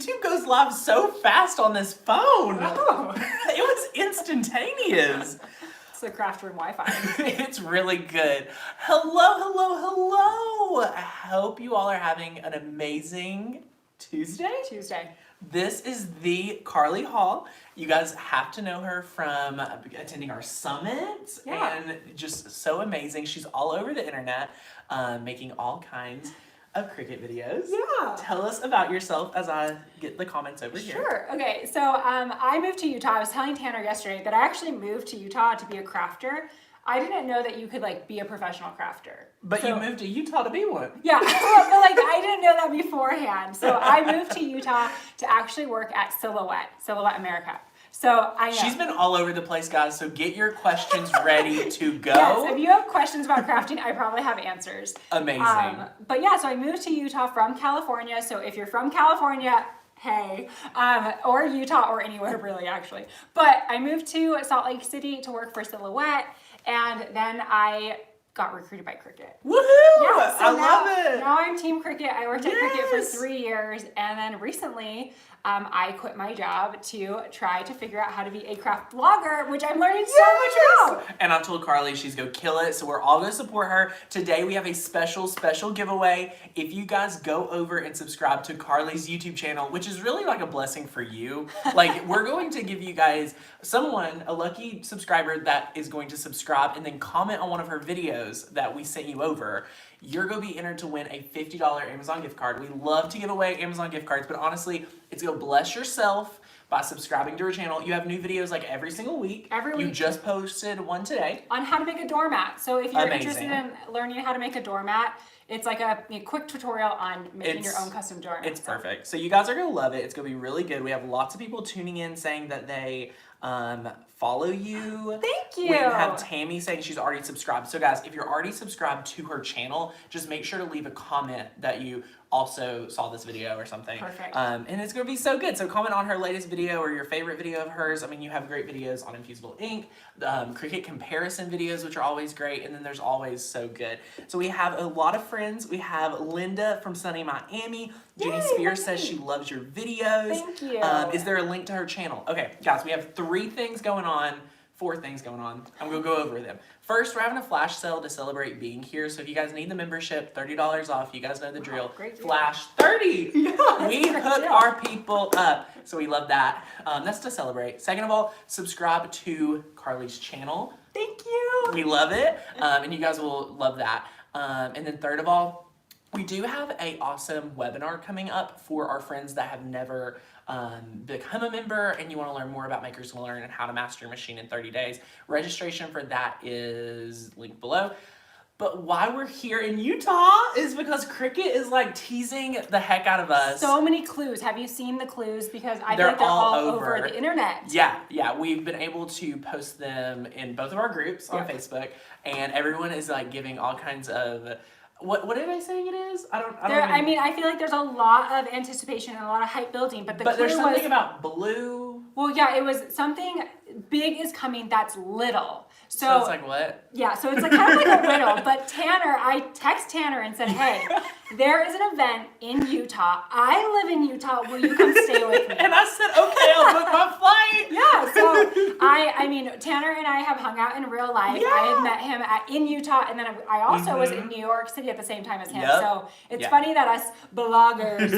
YouTube goes live so fast on this phone. Oh. It was instantaneous. It's the craft room Wi-Fi. It's really good. Hello. I hope you all are having an amazing Tuesday. This is the Carly Hall. You guys have to know her from attending our summits and just so amazing. She's all over the internet, making all kinds of Cricut videos. Yeah. Tell us about yourself as I get the comments over here. Sure. Okay. So I moved to Utah. I was telling Tanner yesterday that I actually moved to Utah to be a crafter. I didn't know that you could like be a professional crafter. But you moved to Utah to be one. Yeah, but like I didn't know that beforehand. So I moved to Utah to actually work at Silhouette America. So I know. She's been all over the place, guys, so get your questions ready to go. Yes, if you have questions about crafting, I probably have answers. Amazing. But yeah, so I moved to Utah from California. So if you're from California, hey, or Utah or anywhere really actually. But I moved to Salt Lake City to work for Silhouette, and then I got recruited by Cricut. Woohoo! Yeah, so love it. Now I'm Team Cricut. I worked at Cricut for 3 years, and then recently I quit my job to try to figure out how to be a craft blogger, which I'm learning so much about. And I told Carly she's go kill it, so we're all gonna support her. Today we have a special giveaway. If you guys go over and subscribe to Carly's YouTube channel, which is really like a blessing for you, like we're going to give you guys a lucky subscriber that is going to subscribe and then comment on one of her videos that we sent you over. You're going to be entered to win a $50 Amazon gift card. We love to give away Amazon gift cards, but honestly, it's going to bless yourself by subscribing to her channel. You have new videos like every single week. Every week. You just posted one today. On how to make a doormat. So if you're Amazing. interested in learning how to make a doormat, it's like a quick tutorial on making your own custom doormat. It's perfect. So you guys are going to love it. It's going to be really good. We have lots of people tuning in saying that they follow you. Thank you. We have Tammy saying she's already subscribed. So guys, if you're already subscribed to her channel, just make sure to leave a comment that you also saw this video or something. Perfect. And it's going to be so good. So comment on her latest video or your favorite video of hers. I mean, you have great videos on Infusible Ink, Cricut comparison videos, which are always great. And then there's always so good. So we have a lot of friends. We have Linda from sunny Miami. Jenny Spears says she loves your videos. Thank you. Is there a link to her channel? Okay, guys, we have 4 things going on. I'm going to go over them. First, we're having a flash sale to celebrate being here. So if you guys need the membership, $30 off. You guys know the drill. Great deal. Flash 30. Yeah, We hook our people up. So we love that. That's to celebrate. Second of all, subscribe to Carly's channel. Thank you. We love it. And you guys will love that. And then third of all, we do have an awesome webinar coming up for our friends that have never become a member and you want to learn more about Makers Can Learn and how to master your machine in 30 days. Registration for that is linked below. But why we're here in Utah is because Cricut is like teasing the heck out of us. So many clues. Have you seen the clues? Because I They're think they're all over over the internet. Yeah. We've been able to post them in both of our groups on Facebook, and everyone is like giving all kinds of. What did I say it is? I mean, I feel like there's a lot of anticipation and a lot of hype building, but there's something about blue. Well, yeah, it was something big is coming that's little. So it's like what? Yeah, so it's like kind of like a riddle. But I text Tanner and said, hey, there is an event in Utah. I live in Utah. Will you come stay with me? And I said, okay, I'll book my flight. Yeah, so I mean, Tanner and I have hung out in real life. Yeah. I have met him in Utah, and then I also was in New York City at the same time as him. Yep. So it's funny that us bloggers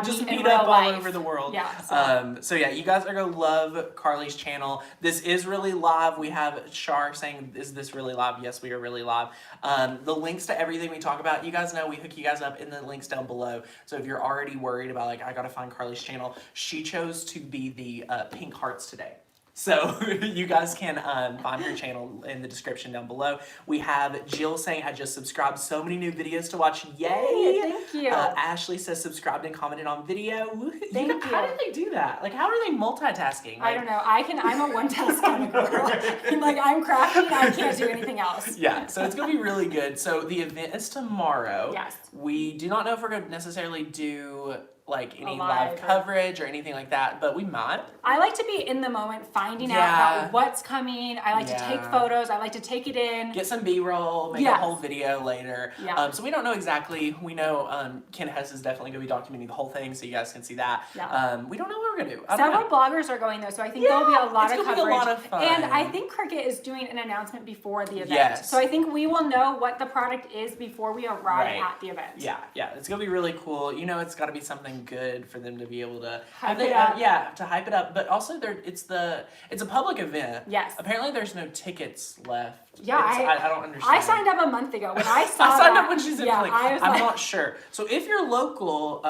just meet in meet real up life. all over the world. Yeah. So yeah, you guys are gonna love Carly's channel. This is really live. We have Shar saying, is this really live? Yes, we are really live. The links to everything we talk about, you guys know we hook you guys up in the links down below. So if you're already worried about like, I gotta find Carly's channel, she chose to be the pink hearts today. So you guys can find her channel in the description down below. We have Jill saying, I just subscribed. So many new videos to watch. Yay! Thank you. Ashley says subscribed and commented on video. Thank you. How did they do that? Like, how are they multitasking? I don't know. I'm a one-task kind of girl. Like, I'm crafting, I can't do anything else. Yeah, so it's going to be really good. So the event is tomorrow. Yes. We do not know if we're going to necessarily do like any Alive live coverage or anything like that, but we might. I like to be in the moment, finding out about what's coming. I like to take photos. I like to take it in. Get some B-roll, make a whole video later. Yeah. So we don't know exactly. We know Ken Hess is definitely going to be documenting the whole thing, so you guys can see that. Yeah. We don't know what we're going to do. Several bloggers are going though, so I think there'll be a lot of coverage. Be a lot of fun. And I think Cricut is doing an announcement before the event. Yes. So I think we will know what the product is before we arrive at the event. Yeah, it's gonna be really cool. You know, it's got to be something good for them to be able to hype it up. To hype it up. But also, it's a public event. Yes. Apparently, there's no tickets left. Yeah, I don't understand. I signed up a month ago when I saw. I signed up when she's in Philly. I'm not sure. So if you're local,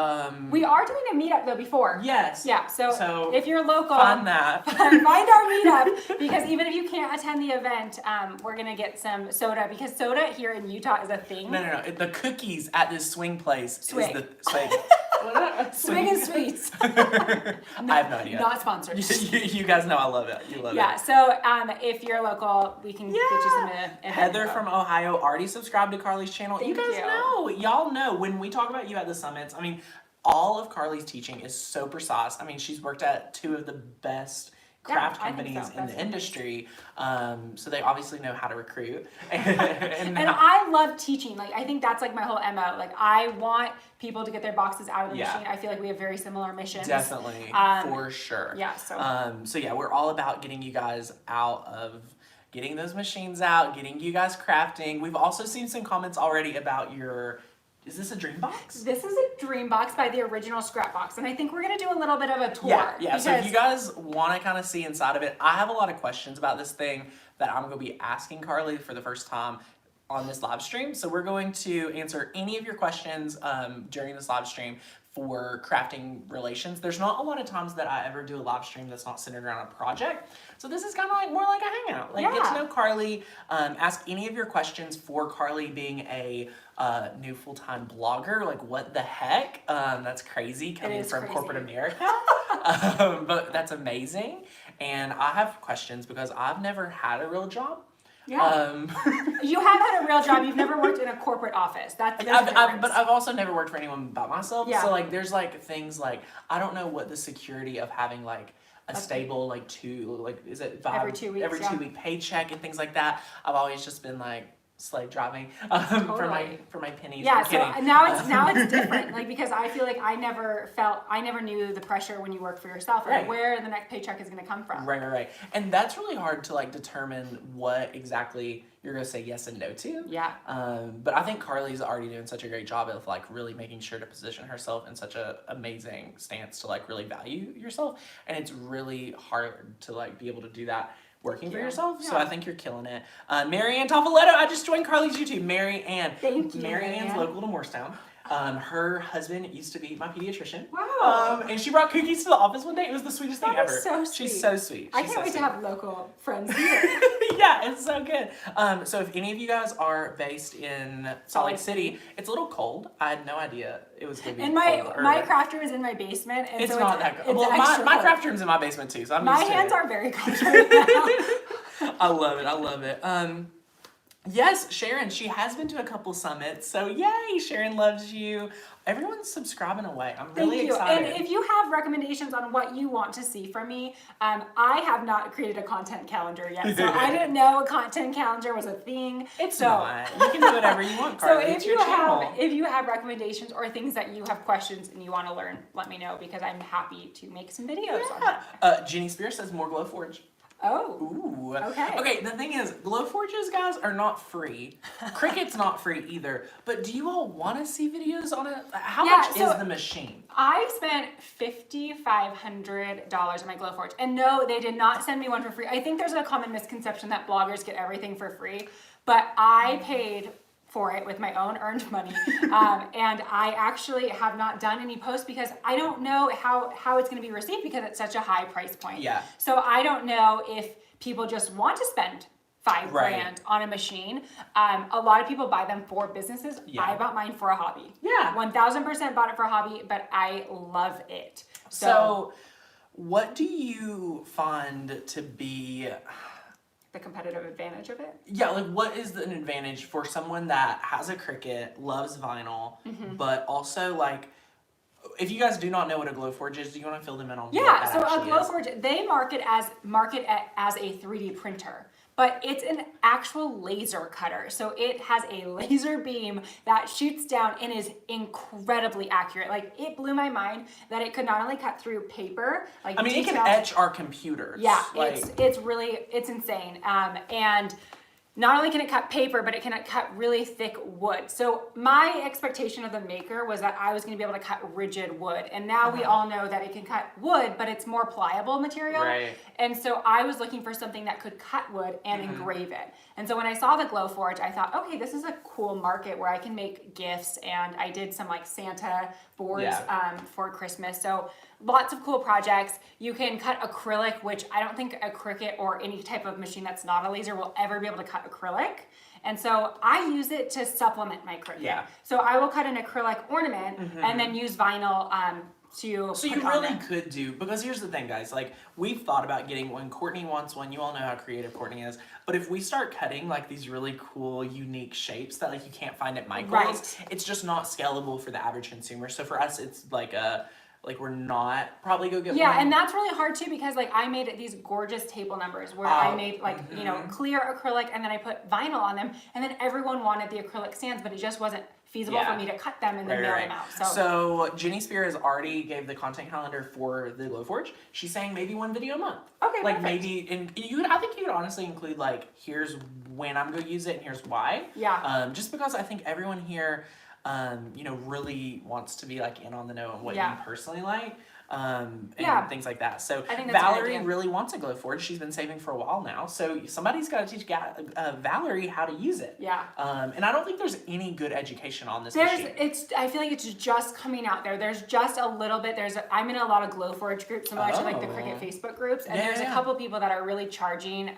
we are doing a meetup though before. Yes. Yeah. So if you're local, find that. Find our meetup, because even if you can't attend the event, we're gonna get some soda, because soda here in Utah is a thing. No. The cookies at this swing place is the swing. Swing and sweets. I have no idea. Not sponsored. You guys know I love it. You love it. Yeah. So if you're local, we can get you some. Heather from Ohio already subscribed to Carly's channel. Thank you guys know. Y'all know when we talk about you at the summits. I mean, all of Carly's teaching is so precise. I mean, she's worked at two of the best craft companies in the industry, so they obviously know how to recruit. and I love teaching. Like, I think that's like my whole MO. Like, I want people to get their boxes out of the machine. I feel like we have very similar missions. Definitely, for sure. Yeah. So yeah, we're all about getting you guys out of. Getting those machines out, getting you guys crafting. We've also seen some comments already about your. Is this a dream box? This is a dream box by the original scrap box, and I think we're gonna do a little bit of a tour. Yeah. So if you guys want to kind of see inside of it, I have a lot of questions about this thing that I'm gonna be asking Carly for the first time on this live stream. So we're going to answer any of your questions during this live stream for crafting relations. There's not a lot of times that I ever do a live stream that's not centered around a project. So this is kind of like more like a hangout. Like get to know Carly, ask any of your questions for Carly being a new full-time blogger. Like what the heck? That's crazy coming from corporate America. But that's amazing. And I have questions because I've never had a real job. Yeah. You have had a real job. You've never worked in a corporate office. But I've also never worked for anyone but myself. Yeah. So like, there's like things like I don't know what the security of having like a stable like is it every 2 weeks, 2 week paycheck and things like that. I've always just been like slave driving for my pennies. Yeah, so now it's different. Like, because I feel like I never knew the pressure when you work for yourself, like where the next paycheck is going to come from. Right. And that's really hard to like determine what exactly you're going to say yes and no to. Yeah. But I think Carly's already doing such a great job of like really making sure to position herself in such a amazing stance to like really value yourself. And it's really hard to like be able to do that working for yourself. Yeah. So I think you're killing it. Mary Ann Toffoletto, I just joined Carly's YouTube. Mary Ann. Thank you. Mary Ann's local to Morristown. Her husband used to be my pediatrician. Wow. And she brought cookies to the office one day. It was the sweetest thing ever. So sweet. She's so sweet. I can't wait to have local friends here. Yeah, it's so good. So if any of you guys are based in Salt Lake City, it's a little cold. I had no idea it was going to be and my craft room is in my basement. And it's so not that good. Well, my craft room's in my basement too, so I'm used to it. My hands are very cold right now. I love it. Yes, Sharon, she has been to a couple summits, so yay, Sharon loves you. Everyone's subscribing away. I'm really excited. And if you have recommendations on what you want to see from me, I have not created a content calendar yet, so I didn't know a content calendar was a thing. It's not. You can do whatever you want, Carly. So if you have recommendations or things that you have questions and you want to learn, let me know, because I'm happy to make some videos on that. Jenny Spears says more Glowforge. Oh. Ooh. Okay. Okay, the thing is, Glowforges, guys, are not free. Cricut's not free either. But do you all want to see videos on it? How much is the machine? I spent $5,500 on my Glowforge. And no, they did not send me one for free. I think there's a common misconception that bloggers get everything for free. But I paid for it with my own earned money. And I actually have not done any posts because I don't know how it's gonna be received because it's such a high price point. Yeah. So I don't know if people just want to spend $5,000 on a machine. A lot of people buy them for businesses. Yeah. I bought mine for a hobby. Yeah. 1000% bought it for a hobby, but I love it. So what do you find to be the competitive advantage of it? Yeah, like what is an advantage for someone that has a Cricut, loves vinyl, but also like If you guys do not know what a Glowforge is, do you want to fill them in on what Yeah, that so a actually is? Glowforge, they market as a 3D printer, but it's an actual laser cutter. So it has a laser beam that shoots down and is incredibly accurate. Like, it blew my mind that it could not only cut through paper, like, I mean, it can details- etch our computers. Yeah, like, it's insane. And not only can it cut paper, but it can cut really thick wood. So my expectation of the maker was that I was going to be able to cut rigid wood. And now we all know that it can cut wood, but it's more pliable material. Right. And so I was looking for something that could cut wood and engrave it. And so when I saw the Glowforge, I thought, okay, this is a cool market where I can make gifts. And I did some like Santa boards for Christmas. So lots of cool projects. You can cut acrylic, which I don't think a Cricut or any type of machine that's not a laser will ever be able to cut acrylic. And so I use it to supplement my Cricut. Yeah. So I will cut an acrylic ornament and then use vinyl to So you really could do, because here's the thing, guys, like, we've thought about getting one. Courtney wants one. You all know how creative Courtney is. But if we start cutting like these really cool, unique shapes that like you can't find at Michael's, it's just not scalable for the average consumer. So for us, it's like we're not probably go get one. Yeah, and that's really hard too, because like I made these gorgeous table numbers where I made like, you know, clear acrylic, and then I put vinyl on them, and then everyone wanted the acrylic stands, but it just wasn't feasible for me to cut them and then mail them out. So Jenny Spears already gave the content calendar for the Glowforge. She's saying maybe one video a month. Okay, like perfect. maybe, and I think you would honestly include like, here's when I'm going to use it and here's why. Yeah. Just because I think everyone here, you know, really wants to be like in on the know on what you personally like. And things like that. So I think that's Valerie really wants a Glowforge. She's been saving for a while now. So somebody's got to teach Valerie how to use it. Yeah. And I don't think there's any good education on this machine. I feel like it's just coming out there. There's just a little bit. I'm in a lot of Glowforge groups, similar to like the Cricut Facebook groups, and there's a couple people that are really charging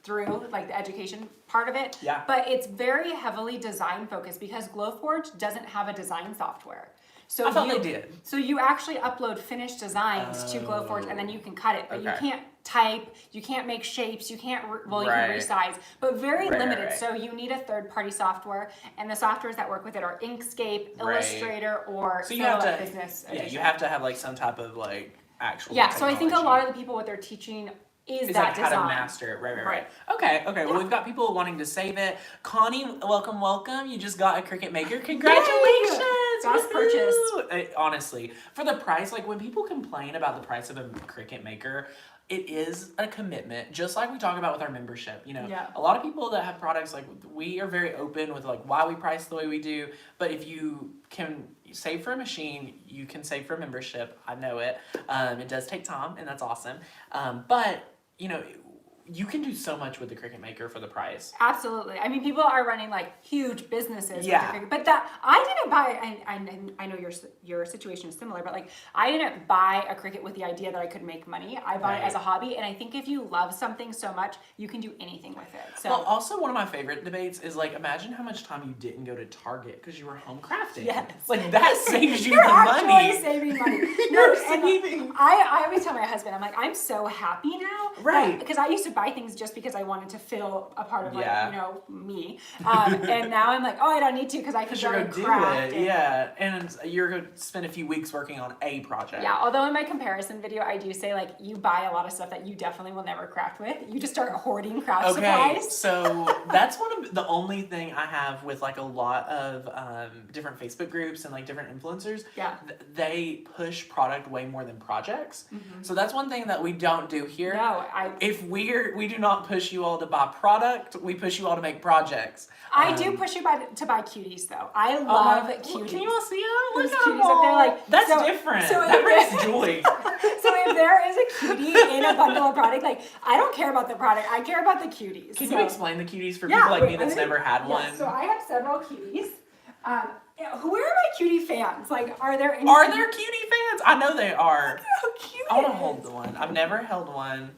through like the education part of it. Yeah. But it's very heavily design focused because Glowforge doesn't have a design software. So I thought they did. So you actually upload finished designs to Glowforge, and then you can cut it, but you can't type, you can't make shapes, you can't, you can resize, but very limited. So you need a third-party software, and the softwares that work with it are Inkscape, Illustrator, or so you have to, Business yeah, Edition. you have to have like some type of like actual technology. So I think a lot of the people what they're teaching is that like design. How to master it. Right. Okay. Well, we've got people wanting to save it. Connie, welcome. You just got a Cricut Maker. Congratulations! Fast purchase. Honestly, for the price, like when people complain about the price of a Cricut Maker, it is a commitment, just like we talk about with our membership. You know, a lot of people that have products, like we are very open with like why we price the way we do. But if you can save for a machine, you can save for a membership. I know it. It does take time, and that's awesome. But you know, you can do so much with the Cricut Maker for the price. Absolutely. I mean, people are running like huge businesses with the Cricut, but that I didn't buy. I know your situation is similar, but like I didn't buy a Cricut with the idea that I could make money. I bought it as a hobby, and I think if you love something so much, you can do anything with it. So well, also one of my favorite debates is like, imagine how much time you didn't go to Target because you were home crafting. Yes. Like that saves you You're the actually money. saving money. You're saving. I always tell my husband, I'm like, I'm so happy now. Right. Because I used to buy things just because I wanted to feel a part of like, Yeah. you know, me. And now I'm like, oh, I don't need to because I can go and craft. And you're going to spend a few weeks working on a project. Yeah, although in my comparison video, I do say like you buy a lot of stuff that you definitely will never craft with. You just start hoarding craft supplies. So that's one of the only thing I have with like a lot of different Facebook groups and like different influencers. Yeah. They push product way more than projects. Mm-hmm. So that's one thing that we don't do here. No, if we do not push you all to buy product, we push you all to make projects. I do push you to buy cuties though. I love cuties. Can you all see them? Look at cuties up there, like that's different. So that brings joy. So if there is a cutie in a bundle of product, like I don't care about the product, I care about the cuties. Can you explain the cuties for people like me that's never had one? So I have several cuties. Who are my cutie fans? Like, are there any? Are there cutie fans? I know they are. Look how cute I want to hold the one. I've never held one.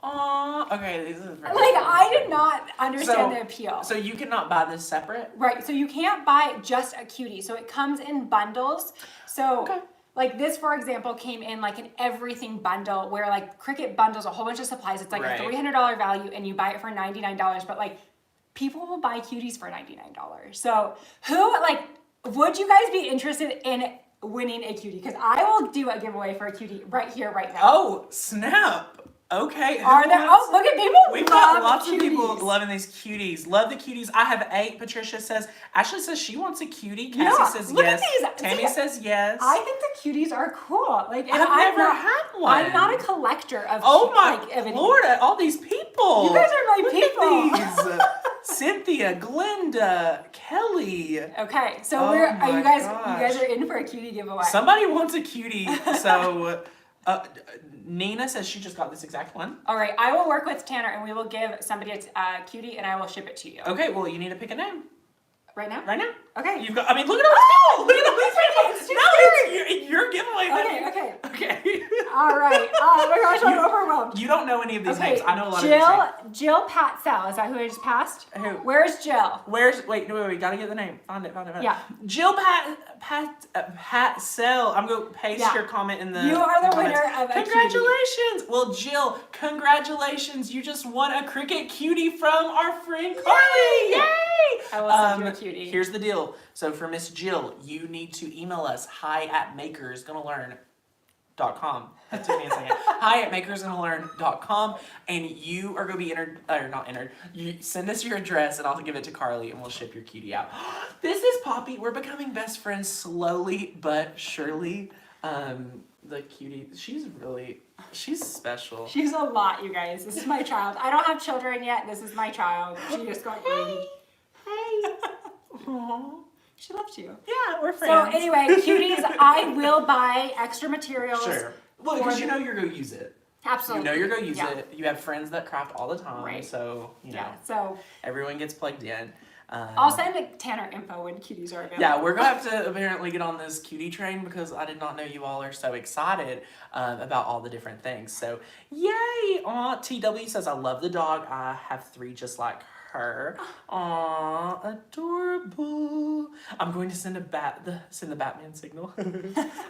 Aww. Okay, this is very like cool. I did not understand the appeal. So you cannot buy this separate? Right. So you can't buy just a cutie. So it comes in bundles. So like this, for example, came in like an everything bundle where like Cricut bundles a whole bunch of supplies. It's like a $300 value, and you buy it for $99. But like people will buy cuties for $99. So who like would you guys be interested in winning a cutie because I will do a giveaway for a cutie right here, right now. Oh, snap. Okay. Are there? Oh, look at people. We've got lots cuties. of people loving these cuties. Love the cuties. I have 8. Patricia says. Ashley says she wants a cutie. Cassie says look yes. At these. Tammy says yes. I think the cuties are cool. Like, and I've never had one. I'm not a collector of. Oh my Lord! All these people. You guys are my Look at these. Cynthia, Glenda, Kelly. Okay, so Oh are you guys? gosh. You guys are in for a cutie giveaway. Somebody wants a cutie, so. Nina says she just got this exact one. All right, I will work with Tanner and we will give somebody a cutie and I will ship it to you. Okay, well, you need to pick a name. Right now? Right now. Okay. You've got, I mean, look at all these people. Look at all these people. It's too No, it's your giveaway. Okay. Okay. All right. Oh my gosh, I'm overwhelmed. You don't know any of these names. I know a lot of these Jill Patsell. Is that who I just passed? Who? Where's Jill? Wait, gotta get the name. Found it. Yeah. Jill Patsell. I'm going to paste your comment in the You are the comments. winner of a Congratulations. Well, Jill, congratulations. You just won a Cricut cutie from our friend Carly. Yay! I will send you a cutie. Here's the deal. So for Miss Jill, you need to email us hi@makersgonnalearn.com. That took me a second. hi@makersgonnalearn.com, and you are going to be entered, or not entered. You send us your address, and I'll give it to Carly, and we'll ship your cutie out. This is Poppy. We're becoming best friends slowly but surely. The cutie, she's special. She's a lot, you guys. This is my child. I don't have children yet. This is my child. She just got groomed. Hey. Aww. She loves you. Yeah, we're friends. So anyway, cuties, I will buy extra materials. Sure. Well, because you know you're going to use it. Absolutely. You know you're going to use it. You have friends that craft all the time. Right. So, so everyone gets plugged in. I'll send Tanner info when cuties are available. Yeah, we're going to have to apparently get on this cutie train because I did not know you all are so excited about all the different things. So, yay! Aw, TW says, I love the dog. I have 3 just like her. Aw, adorable. I'm going to send the Batman signal.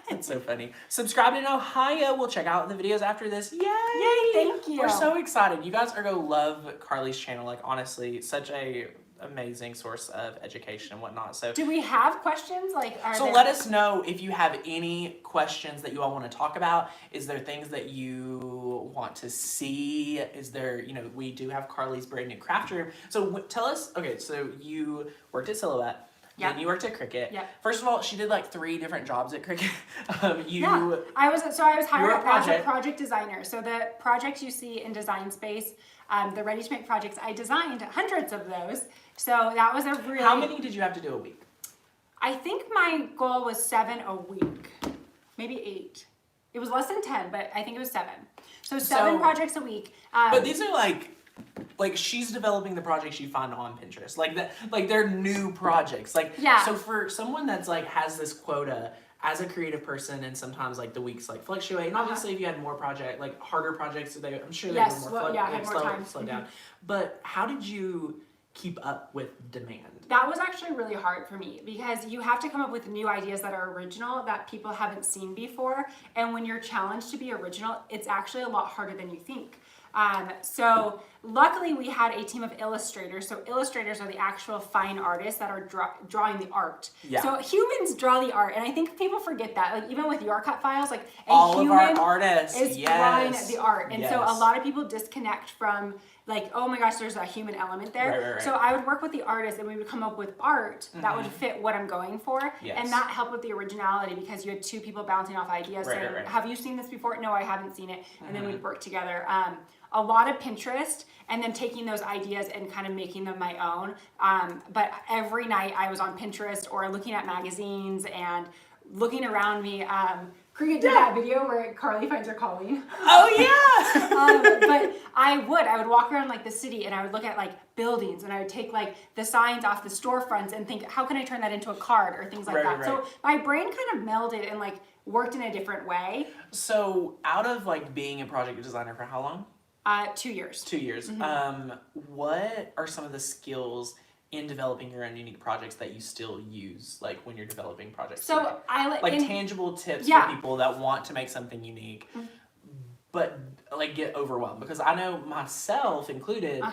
That's so funny. Subscribe in Ohio. We'll check out the videos after this. Yay! Yay, thank you. We're so excited. You guys are going to love Carly's channel. Like, honestly, such a amazing source of education and whatnot. So do we have questions? Let us know if you have any questions that you all want to talk about. Is there things that you want to see? Is there, we do have Carly's brand new craft room. So tell us, okay, so you worked at Silhouette. Yeah. Then you worked at Cricut. Yeah. First of all, she did like 3 different jobs at Cricut. I was hired as a project designer. So the projects you see in Design Space, the ready to make projects, I designed hundreds of those. So that was a really... How many did you have to do a week? I think my goal was 7 a week, maybe 8. It was less than 10, but I think it was 7. So 7 projects a week. But these are like she's developing the projects you find on Pinterest. Like they're new projects. So for someone that's has this quota as a creative person, and sometimes the weeks fluctuate. And obviously if you had more harder projects, I'm sure they were more slow down. But how did you keep up with demand? That was actually really hard for me because you have to come up with new ideas that are original that people haven't seen before. And when you're challenged to be original, it's actually a lot harder than you think. So luckily we had a team of illustrators. So illustrators are the actual fine artists that are drawing the art. Yeah. So humans draw the art. And I think people forget that. Even with your cut files, all of our artists is drawing the art. And so a lot of people disconnect from oh my gosh, there's a human element there. Right. So I would work with the artist and we would come up with art that would fit what I'm going for. Yes. And that helped with the originality because you had 2 people bouncing off ideas saying, have you seen this before? No, I haven't seen it. And then we'd work together. A lot of Pinterest and then taking those ideas and kind of making them my own. But every night I was on Pinterest or looking at magazines and looking around me. Cricut did that video where Carly finds her calling. Oh yeah. But I would walk around the city and I would look at buildings and I would take the signs off the storefronts and think, how can I turn that into a card or things like that. Right. So my brain kind of melded and worked in a different way. So out of being a project designer for how long? 2 years. 2 years. Mm-hmm. What are some of the skills in developing your own unique projects that you still use when you're developing projects? So tangible tips for people that want to make something unique, but get overwhelmed, because I know myself included,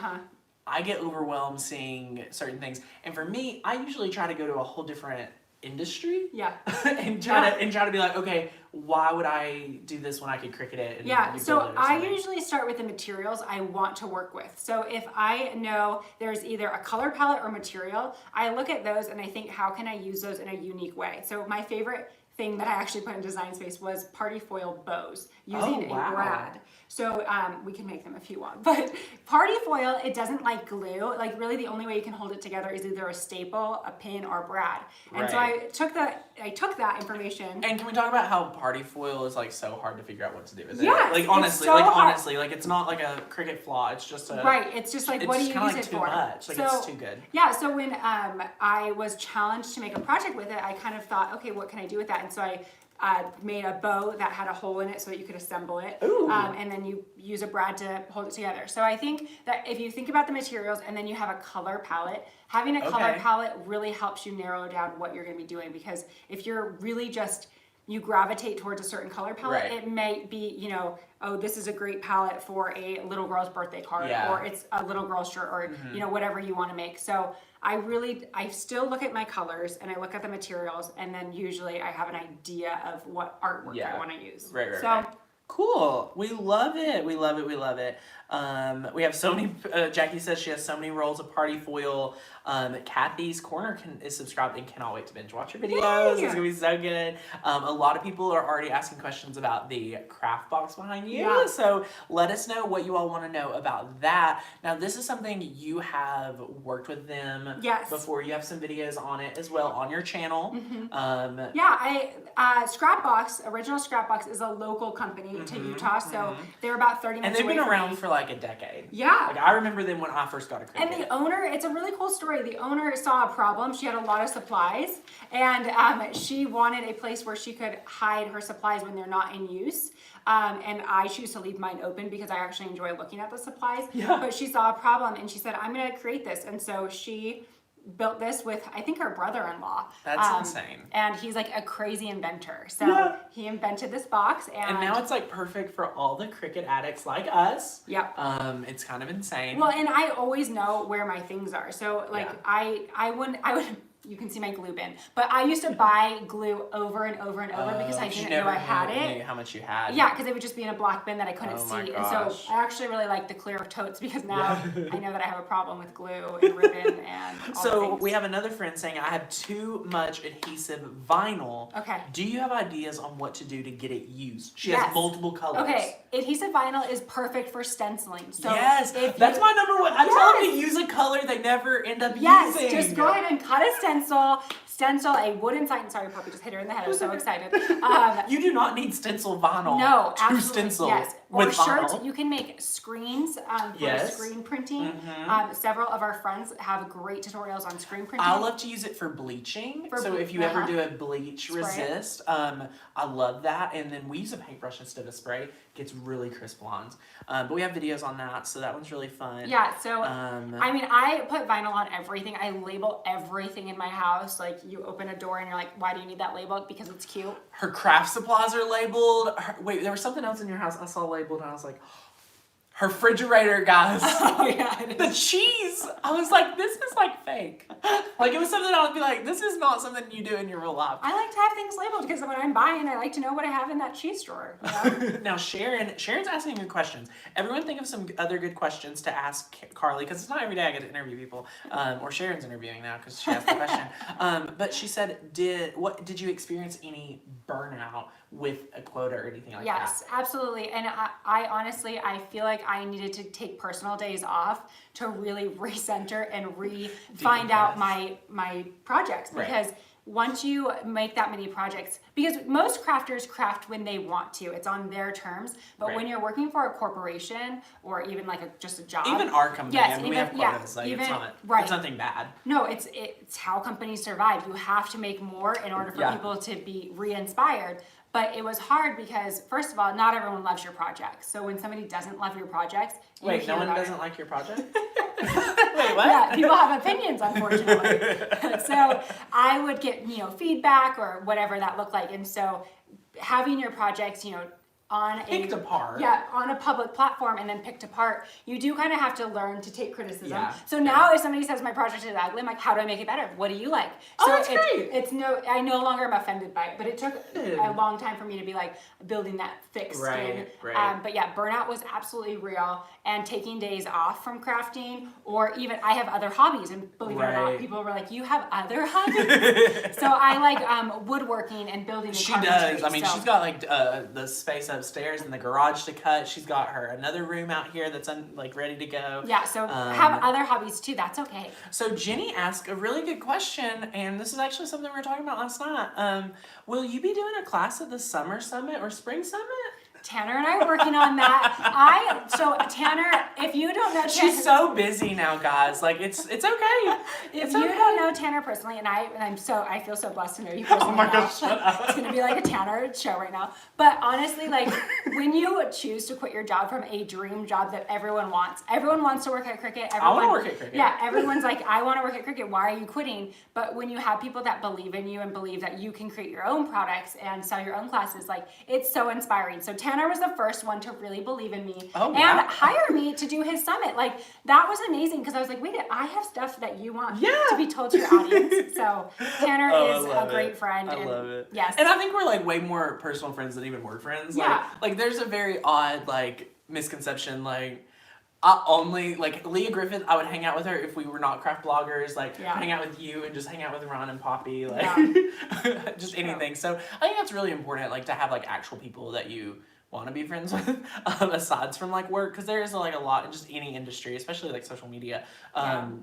I get overwhelmed seeing certain things. And for me, I usually try to go to a whole different industry. Yeah. and try to be like, okay, why would I do this when I could Cricut it? And Yeah, build so it or I something? usually start with the materials I want to work with. So if I know there's either a color palette or material, I look at those and I think, how can I use those in a unique way? So my favorite thing that I actually put in Design Space was party foil bows using Oh, wow. a brad. So we can make them if you want, but party foil, it doesn't like glue. Like really the only way you can hold it together is either a staple, a pin, or a brad. And so I took that information. And can we talk about how party foil is like so hard to figure out what to do with it? Yes, Like honestly, it's so hard. honestly, like it's not like a Cricut flaw. It's just a Right, it's just like, it's what do just you kinda use like it too for? much. Like it's too good. Yeah, so when I was challenged to make a project with it, I kind of thought, okay, what can I do with that? And so I made a bow that had a hole in it so that you could assemble it. And then you use a brad to hold it together. So I think that if you think about the materials and then you have a color palette, having a color palette really helps you narrow down what you're going to be doing, because if you're really just you gravitate towards a certain color palette, it may be, you know, oh, this is a great palette for a little girl's birthday card, or it's a little girl's shirt, or you know, whatever you want to make. So I still look at my colors and I look at the materials, and then usually I have an idea of what artwork I want to use. So cool. We love it. We love it. We love it. We have so many, Jackie says she has so many rolls of party foil. Kathy's Corner is subscribed and cannot wait to binge watch your videos. It's gonna be so good. A lot of people are already asking questions about the craft box behind you. So let us know what you all want to know about that. Now, this is something you have worked with them before. You have some videos on it as well on your channel. Scrapbox, Original Scrapbox, is a local company to Utah, so they're about 30 minutes away. And they've been around for like a decade. Yeah. Like I remember them when I first got a Cricut. And the owner, it's a really cool story. The owner saw a problem. She had a lot of supplies, and she wanted a place where she could hide her supplies when they're not in use. And I choose to leave mine open because I actually enjoy looking at the supplies. But she saw a problem and she said, I'm going to create this. And so she built this with, I think, her brother-in-law. That's insane. And he's like a crazy inventor. So he invented this box, and now it's like perfect for all the Cricut addicts like us. Yep. It's kind of insane. Well, and I always know where my things are. So like I would you can see my glue bin, but I used to buy glue over and over and over because I didn't know I had it. Knew how much you had. Yeah, because it would just be in a black bin that I couldn't see. And so I actually really like the clear totes because now I know that I have a problem with glue and ribbon and all the things. We have another friend saying, I have too much adhesive vinyl. Okay. Do you have ideas on what to do to get it used? She has multiple colors. Okay, adhesive vinyl is perfect for stenciling. So that's my number one. I tell them to use a color they never end up using. Just go ahead and cut a stencil a wooden sign. Sorry, puppy just hit her in the head. I was so excited. You do not need stencil vinyl. No, to stencil. Yes. With or shirts. vinyl. You can make screens for screen printing. Several of our friends have great tutorials on screen printing. I love to use it for bleaching. So if you ever do a bleach resist, I love that. And then we use a paintbrush instead of spray. Gets really crisp lines. But we have videos on that, so that one's really fun. Yeah, so I mean, I put vinyl on everything. I label everything in my house. Like you open a door and you're like, why do you need that label? Because it's cute. Her craft supplies are labeled. Wait, there was something else in your house I saw labeled and I was like, her refrigerator, guys. Oh yeah, the cheese. I was like, this is like fake. Like it was something I would be like, this is not something you do in your real life. I like to have things labeled because when I'm buying, I like to know what I have in that cheese drawer. You know? Now Sharon's asking good questions. Everyone think of some other good questions to ask Carly, because it's not every day I get to interview people. Or Sharon's interviewing now because she asked the question. But she said, did you experience any burnout with a quota or anything like that? Yes, absolutely. And I honestly, I feel like I needed to take personal days off to really recenter and find out my projects, because once you make that many projects, because most crafters craft when they want to, it's on their terms, but when you're working for a corporation or even like just a job, even our company, we have quotas, like it's nothing bad. No, it's how companies survive. You have to make more in order for people to be re-inspired. But it was hard because, first of all, not everyone loves your projects. So when somebody doesn't love your projects, wait, no one doesn't like your project? Wait, what? Yeah, people have opinions, unfortunately. So I would get, feedback or whatever that looked like. And so having your projects, on picked apart. Yeah, on a public platform and then picked apart, you do kind of have to learn to take criticism. Yeah. So now if somebody says my project is ugly, I'm like, how do I make it better? What do you like? Oh, So that's great. I no longer am offended by it, but it took a long time for me to be like building that thick skin. Right. But yeah, burnout was absolutely real, and taking days off from crafting, or even I have other hobbies, and believe it or not, people were like, you have other hobbies? So I like woodworking and building. She does. I mean, she's got like the space upstairs and the garage to cut. She's got her another room out here that's like ready to go. Yeah, so have other hobbies too. That's okay. So Jenny asked a really good question, and this is actually something we were talking about last night. Will you be doing a class at the Summer Summit or Spring Summit? Tanner and I are working on that. So Tanner, if you don't know Tanner, she's so busy now, guys. Like it's okay. If you don't know Tanner personally, and I feel so blessed to know you personally. Oh my now. gosh, shut up. It's gonna be like a Tanner show right now. But honestly, like when you choose to quit your job from a dream job that everyone wants to work at Cricut. I want to work at Cricut. Yeah, everyone's like, I want to work at Cricut. Why are you quitting? But when you have people that believe in you and believe that you can create your own products and sell your own classes, like it's so inspiring. So Tanner was the first one to really believe in me and hire me to do his summit. Like that was amazing because I was like, wait, I have stuff that you want to be told to your audience. So Tanner is a great friend. I love it. Yes. And I think we're like way more personal friends than even work friends. Yeah. Like there's a very odd like misconception. Like I only like Leah Griffith. I would hang out with her if we were not craft bloggers. Like hang out with you and just hang out with Ron and Poppy. Like just anything. So I think that's really important. Like to have like actual people that you want to be friends with aside from like work, because there is like a lot in just any industry, especially like social media.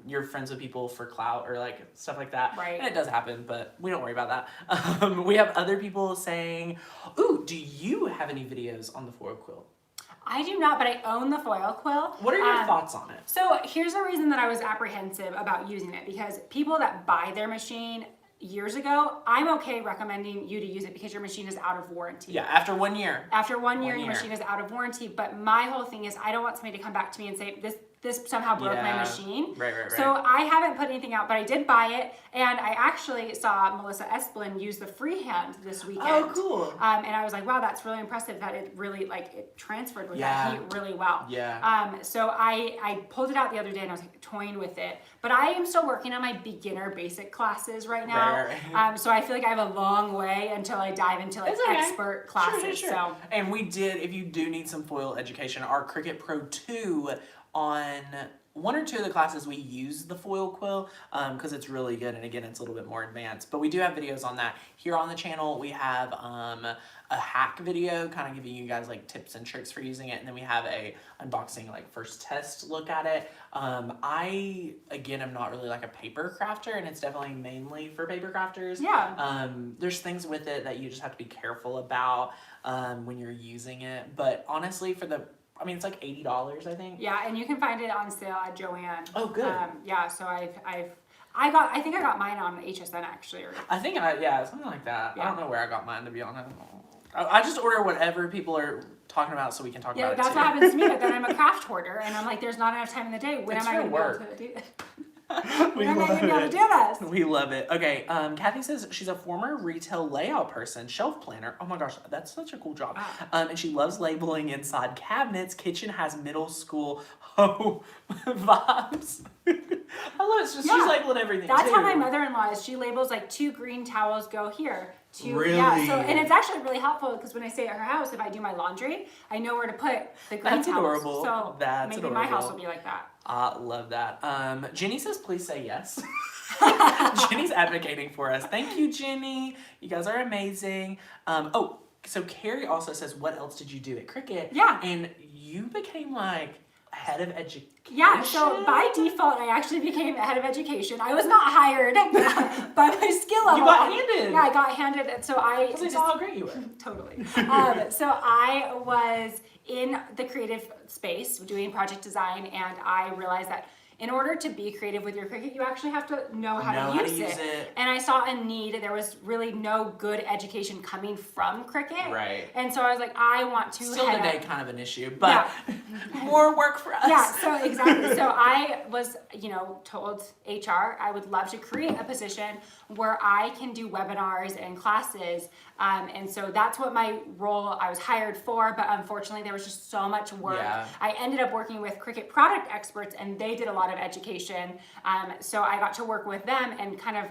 You're friends with people for clout or like stuff like that, right? And it does happen, but we don't worry about that. We have other people saying, ooh, do you have any videos on the foil quill? I do not, but I own the foil quill. What are your thoughts on it? So here's the reason that I was apprehensive about using it, because people that buy their machine years ago, I'm okay recommending you to use it because your machine is out of warranty. Yeah, after 1 year. After 1 year, your machine is out of warranty. But my whole thing is I don't want somebody to come back to me and say, this somehow broke my machine. Right. So I haven't put anything out, but I did buy it, and I actually saw Melissa Esplin use the freehand this weekend. Oh, cool. And I was like, wow, that's really impressive that it really, like, it transferred with that heat really well. Yeah. So I pulled it out the other day, and I was like toying with it. But I am still working on my beginner basic classes right now. Right. So I feel like I have a long way until I dive into like expert classes. Sure. So. And we did, if you do need some foil education, our Cricut Pro 2 on 1 or 2 of the classes we use the foil quill because it's really good, and again it's a little bit more advanced, but we do have videos on that here on the channel. We have a hack video kind of giving you guys like tips and tricks for using it, and then we have a unboxing like first test look at it. I again am not really like a paper crafter, and it's definitely mainly for paper crafters. There's things with it that you just have to be careful about when you're using it, but honestly it's like $80, I think. Yeah, and you can find it on sale at Joann. Oh, good. So I think I got mine on HSN actually. I think something like that. Yeah. I don't know where I got mine, to be honest. I just order whatever people are talking about so we can talk about it too. Yeah, that's what happens to me, but then I'm a craft hoarder, and I'm like, there's not enough time in the day. When am I going to be able to do it? We love it. Okay, Kathy says she's a former retail layout person, shelf planner. Oh my gosh, that's such a cool job. Wow. And she loves labeling inside cabinets. Kitchen has middle school vibes. I love it. She's labeling everything. That's how my mother-in-law is. She labels like 2 green towels go here. Really? Yeah, and it's actually really helpful because when I stay at her house, if I do my laundry, I know where to put the green towels. That's adorable. So that's maybe adorable. my house will be like that. I love that. Jenny says, please say yes. Jenny's advocating for us. Thank you, Jenny. You guys are amazing. So Carrie also says, what else did you do at Cricut? Yeah. And you became like head of education. Yeah, so by default, I actually became head of education. I was not hired by my skill level. You got handed. Yeah, I got handed. So I saw how great you were. Totally. So I was in the creative space doing project design, and I realized that in order to be creative with your Cricut, you actually have to know how to use it. And I saw a need. There was really no good education coming from Cricut. Right. And so I was like, I want to Still today kind of an issue, but More work for us. Yeah, so exactly. So I was, told HR I would love to create a position where I can do webinars and classes. And so that's what my role I was hired for. But unfortunately, there was just so much work. Yeah. I ended up working with Cricut product experts, and they did a lot of education. So I got to work with them and kind of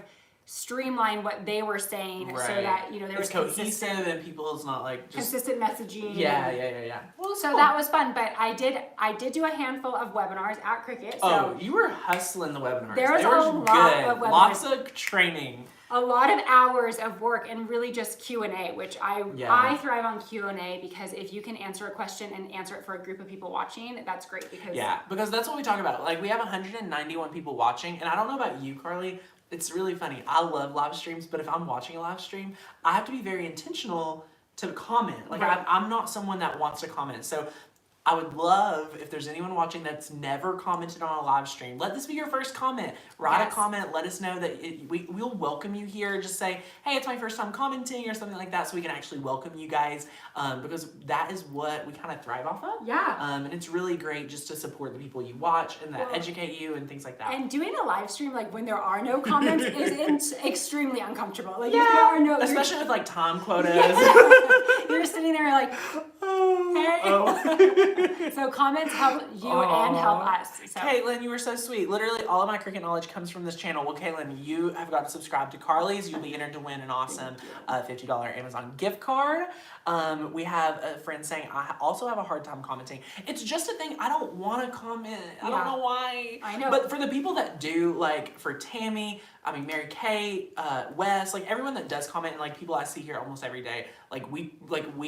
streamline what they were saying so that there was cohesive and people's not like just consistent messaging. Yeah. Well, so that was fun, but I did do a handful of webinars at Cricut. So you were hustling the webinars. There was they were a lot good. of webinars. Lots of training. A lot of hours of work and really just Q&A, which I thrive on Q&A because if you can answer a question and answer it for a group of people watching, that's great because that's what we talk about. Like we have 191 people watching, and I don't know about you, Carly. It's really funny. I love live streams, but if I'm watching a live stream, I have to be very intentional to comment. Like I'm not someone that wants to comment. So I would love if there's anyone watching that's never commented on a live stream. Let this be your first comment. Write a comment. Let us know that we'll welcome you here. Just say, hey, it's my first time commenting or something like that, so we can actually welcome you guys because that is what we kind of thrive off of. Yeah. And it's really great just to support the people you watch and that educate you and things like that. And doing a live stream like when there are no comments is extremely uncomfortable. Like if there are no, especially with like time quotas. You're sitting there like, So comments help you and help us. So. Caitlin, you were so sweet. Literally, all of my Cricut knowledge comes from this channel. Well, Caitlin, you have got to subscribe to Carly's. You'll be entered to win an awesome $50 Amazon gift card. We have a friend saying, I also have a hard time commenting. It's just a thing. I don't want to comment. I don't know why. I know. But for the people that do, like for Tammy, Mary Kay, Wes, like everyone that does comment, and like people I see here almost every day, like we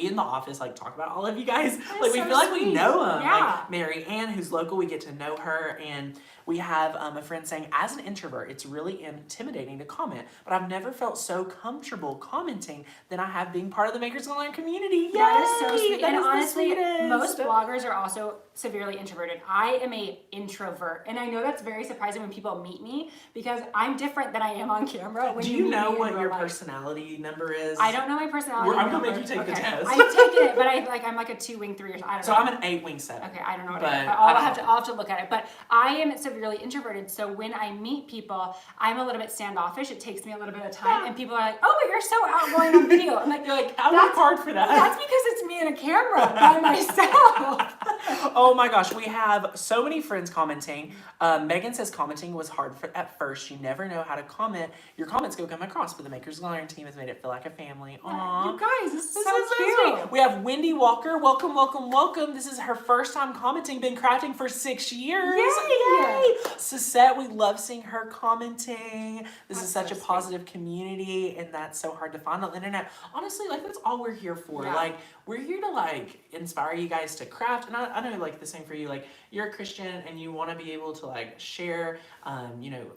in the office like talk about all of you guys. That's like we so feel like we know them. Yeah. Like Mary Ann, who's local, we get to know her, and we have a friend saying, as an introvert, it's really intimidating to comment, but I've never felt so comfortable commenting than I have being part of the Makers Online community. Yay! That is so sweet. That and is honestly, the most bloggers are also severely introverted. I am a introvert, and I know that's very surprising when people meet me because I'm different than I am on camera. When Do you know what your life. personality number is? I don't know my personality. I'm gonna make you take the test. I've taken it, but I'm like a 2 wing 3 or something. I don't know. So I'm an 8 wing 7. Okay, I don't know what but it is, but I'll have to look at it. But I am severely introverted, so when I meet people, I'm a little bit standoffish. It takes me a little bit of time, and people are like, "Oh, but you're so outgoing on video." I'm like, you're like, I work hard for that. That's because it's me and a camera by myself. Oh my gosh, we have so many friends commenting. Megan says commenting was hard at first. You never know how to comment. Your comments go come across, but the Makers Learn team has made it feel like a family. Aww. You guys, this is so sweet. cute. We have Wendy Walker. Welcome, welcome, welcome. This is her first time commenting. Been crafting for 6 years. Yay! Suzette, we love seeing her commenting. This is such a sweet. positive community, and that's so hard to find on the internet. Honestly, like that's all we're here for. Yeah. Like we're here to like inspire you guys to craft, and I know like the same for you. Like you're a Christian, and you want to be able to like share,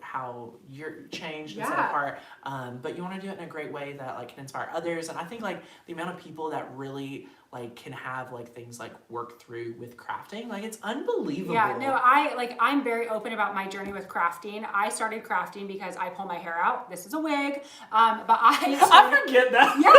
how you're changed and set apart. But you want to do it in a great way that like can inspire others. And I think like the amount of people that really like can have like things like work through with crafting, like it's unbelievable. Yeah, no, I'm very open about my journey with crafting. I started crafting because I pull my hair out. This is a wig, but I forget that. Yeah,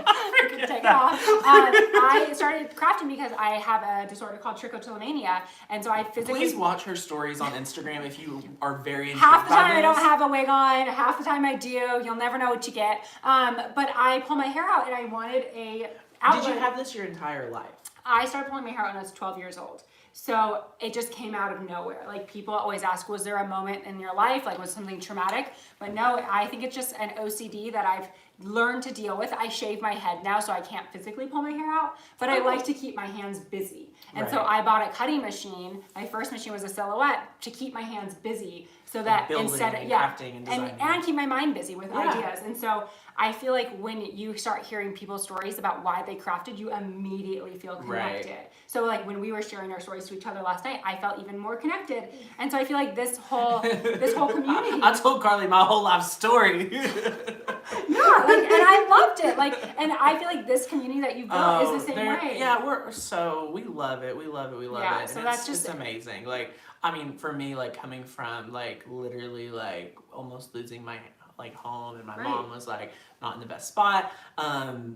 I forget take it that. off. I started crafting because I have a disorder called trichotillomania, and so I physically. Please watch her stories on Instagram if you are very intrigued Half the time by I don't this. have a wig on. Half the time I do. You'll never know what you get. But I pull my hair out, and I wanted a outlet. Did you have this your entire life? I started pulling my hair out when I was 12 years old. So it just came out of nowhere. Like people always ask, was there a moment in your life? Like was something traumatic? But no, I think it's just an OCD that I've learned to deal with. I shave my head now, so I can't physically pull my hair out, but I like to keep my hands busy. And so I bought a cutting machine. My first machine was a Silhouette to keep my hands busy so that instead of, crafting and designing. and keep my mind busy with ideas. And so I feel like when you start hearing people's stories about why they crafted, you immediately feel connected. Right. So like when we were sharing our stories to each other last night, I felt even more connected. And so I feel like this whole community. I told Carly my whole life story. Yeah, and I loved it. And I feel like this community that you built is the same way. Yeah, we love it. We love it. We love Yeah, it. so And that's it's just amazing. Like, I mean, for me, like coming from like literally like almost losing my like home, and my mom was like not in the best spot.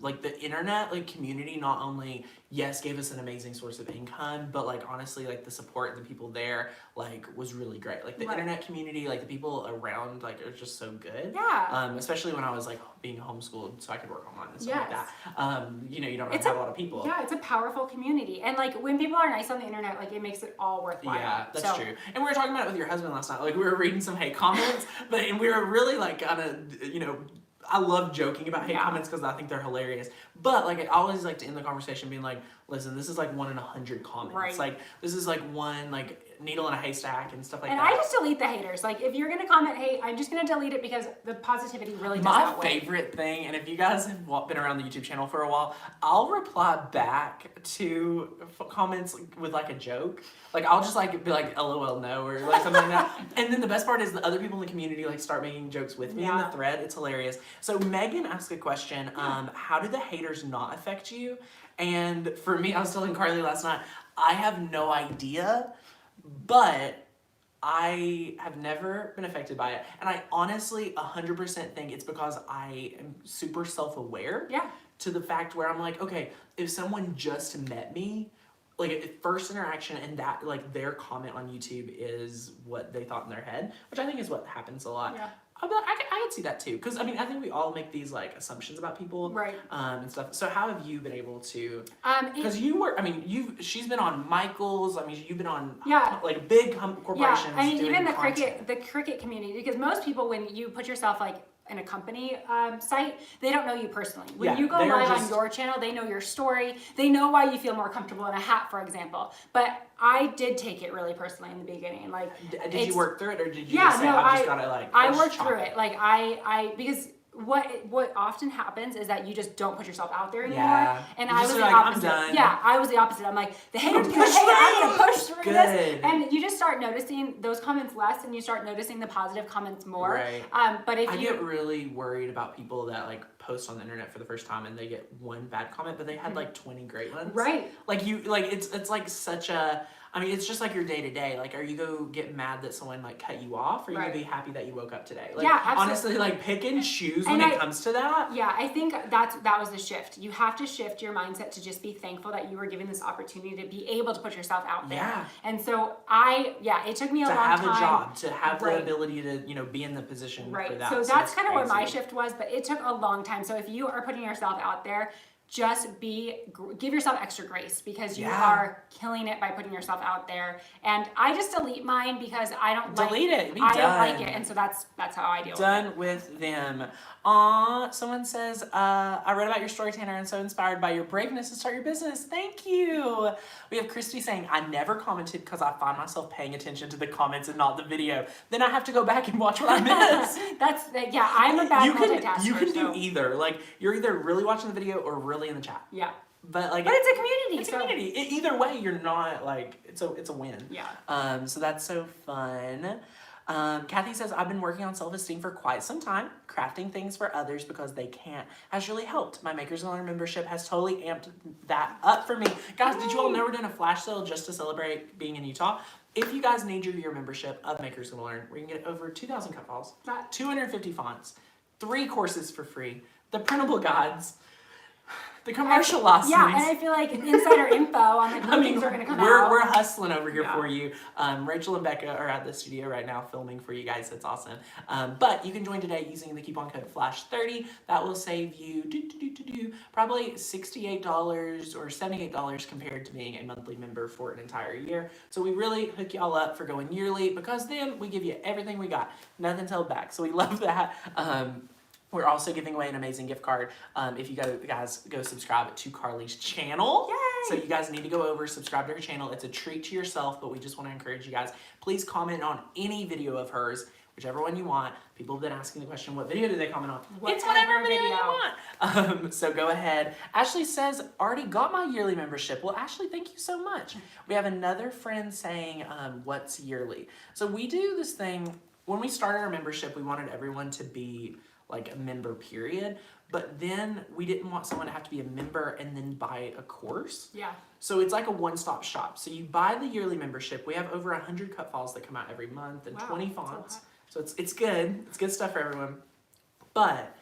Like the internet, like community, not only yes gave us an amazing source of income, but like honestly, like the support and the people there like was really great. Like the internet community, like the people around, like are just so good. Yeah. Especially when I was like being homeschooled, so I could work online and stuff like that. You know, you don't have a lot of people. Yeah, it's a powerful community, and like when people are nice on the internet, like it makes it all worthwhile. Yeah, that's true. And we were talking about it with your husband last night. Like we were reading some hate comments, and we were really like kind of, you know, I love joking about hate comments because I think they're hilarious. But like I always like to end the conversation being like, listen, this is like 1 in 100 comments. Right. Like this is like one like needle in a haystack and stuff like and that. And I just delete the haters. Like if you're gonna comment hate, I'm just gonna delete it because the positivity really does My outweigh. favorite thing, and if you guys have been around the YouTube channel for a while, I'll reply back to comments with like a joke. Like I'll just like be like LOL no or like something like that. And then the best part is the other people in the community like start making jokes with me in the thread. It's hilarious. So Megan asked a question, how do the haters not affect you? And for me, I was telling Carly last night, I have no idea, but I have never been affected by it. And I honestly 100% think it's because I am super self-aware to the fact where I'm like, okay, if someone just met me, like a first interaction and that like their comment on YouTube is what they thought in their head, which I think is what happens a lot. Yeah. I could see that too, because I mean I think we all make these like assumptions about people, right? And stuff. So how have you been able to? Because she's been on Michael's. I mean, you've been on like big corporations. Yeah, I mean even the content. Cricut community, because most people when you put yourself like in a company site, they don't know you personally. When you go live on your channel, they know your story. They know why you feel more comfortable in a hat, for example. But I did take it really personally in the beginning. Like, did you work through it, or did you just say, I just gotta like? I worked through it. Like I because what often happens is that you just don't put yourself out there anymore. Yeah. And I was the opposite. Yeah, I was the opposite. I'm like, the haters gonna hate, I'm gonna push through this. And you just start noticing those comments less, and you start noticing the positive comments more. Right. But if I get really worried about people that like post on the internet for the first time and they get one bad comment, but they had like 20 great ones. Right. Like it's like such a. I mean, it's just like your day to day. Like, are you go get mad that someone like cut you off, or are you gonna be happy that you woke up today? Like, honestly, like pick and choose when it comes to that. Yeah, I think that was the shift. You have to shift your mindset to just be thankful that you were given this opportunity to be able to put yourself out there. Yeah. And so it took me a long time to have a job, to have the ability to be in the position for that. So that's kind of what my shift was, but it took a long time. So if you are putting yourself out there, just give yourself extra grace, because you are killing it by putting yourself out there. And I just delete mine because I don't delete it. I don't like it, and so that's how I deal with it. Done with them. Aw, someone says, I read about your story, Tanner, and so inspired by your braveness to start your business. Thank you. We have Christy saying, I never commented because I find myself paying attention to the comments and not the video. Then I have to go back and watch what I missed. I'm a bad multitasker. You can do either. Like, you're either really watching the video or really in the chat. Yeah. But like, it's a community. It's a community. Either way, you're not like, it's a win. Yeah. So that's so fun. Kathy says, I've been working on self-esteem for quite some time. Crafting things for others because they can't has really helped. My Makers Gonna Learn membership has totally amped that up for me. Guys, did you all know we're doing a flash sale just to celebrate being in Utah? If you guys need your year membership of Makers Gonna Learn, we can get over 2,000 cut files, 250 fonts, 3 courses for free, the printable guides, the commercial losses. Yeah, and I feel like insider info on like when things are going to come out. We're hustling over here for you. Rachel and Becca are at the studio right now filming for you guys. That's awesome. But you can join today using the coupon code FLASH30. That will save you probably $68 or $78 compared to being a monthly member for an entire year. So we really hook y'all up for going yearly, because then we give you everything we got. Nothing's held back. So we love that. We're also giving away an amazing gift card if you guys go subscribe to Carly's channel. Yay! So you guys need to go over, subscribe to her channel. It's a treat to yourself, but we just want to encourage you guys. Please comment on any video of hers, whichever one you want. People have been asking the question, what video do they comment on? It's whatever video you want. So go ahead. Ashley says, already got my yearly membership. Well, Ashley, thank you so much. We have another friend saying, what's yearly? So we do this thing, when we started our membership, we wanted everyone to be like a member period, but then we didn't want someone to have to be a member and then buy a course. Yeah. So it's like a one-stop shop. So you buy the yearly membership. We have over 100 cut files that come out every month and 20 fonts. So it's good. It's good stuff for everyone. But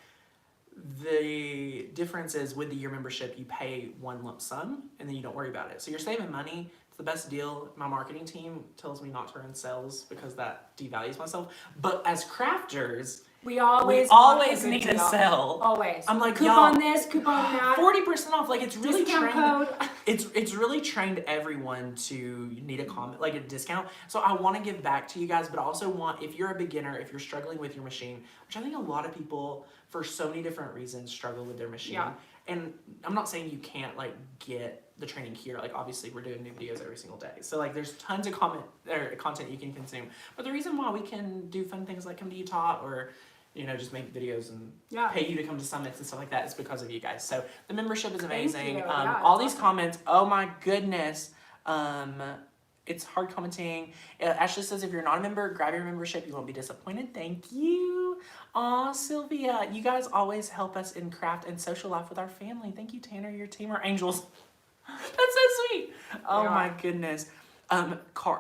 the difference is with the year membership, you pay one lump sum and then you don't worry about it. So you're saving money. It's the best deal. My marketing team tells me not to run sales because that devalues myself. But as crafters, we always need to sell. Always. I'm like, coupon y'all, this, coupon that. 40% off. Like, it's really discount trained. code. It's really trained everyone to need a comment, like a discount. So I want to give back to you guys, but I also want, if you're a beginner, if you're struggling with your machine, which I think a lot of people, for so many different reasons, struggle with their machine. Yeah. And I'm not saying you can't like get the training here. Like, obviously we're doing new videos every single day. So like there's tons of content you can consume. But the reason why we can do fun things like come to Utah or, you know, just make videos and pay you to come to summits and stuff like that is because of you guys. So the membership is amazing. All these comments, oh my goodness. It's hard commenting. Ashley says, if you're not a member, grab your membership. You won't be disappointed. Thank you. Aw, Sylvia. You guys always help us in craft and social life with our family. Thank you, Tanner. Your team are angels. That's so sweet. Oh my goodness.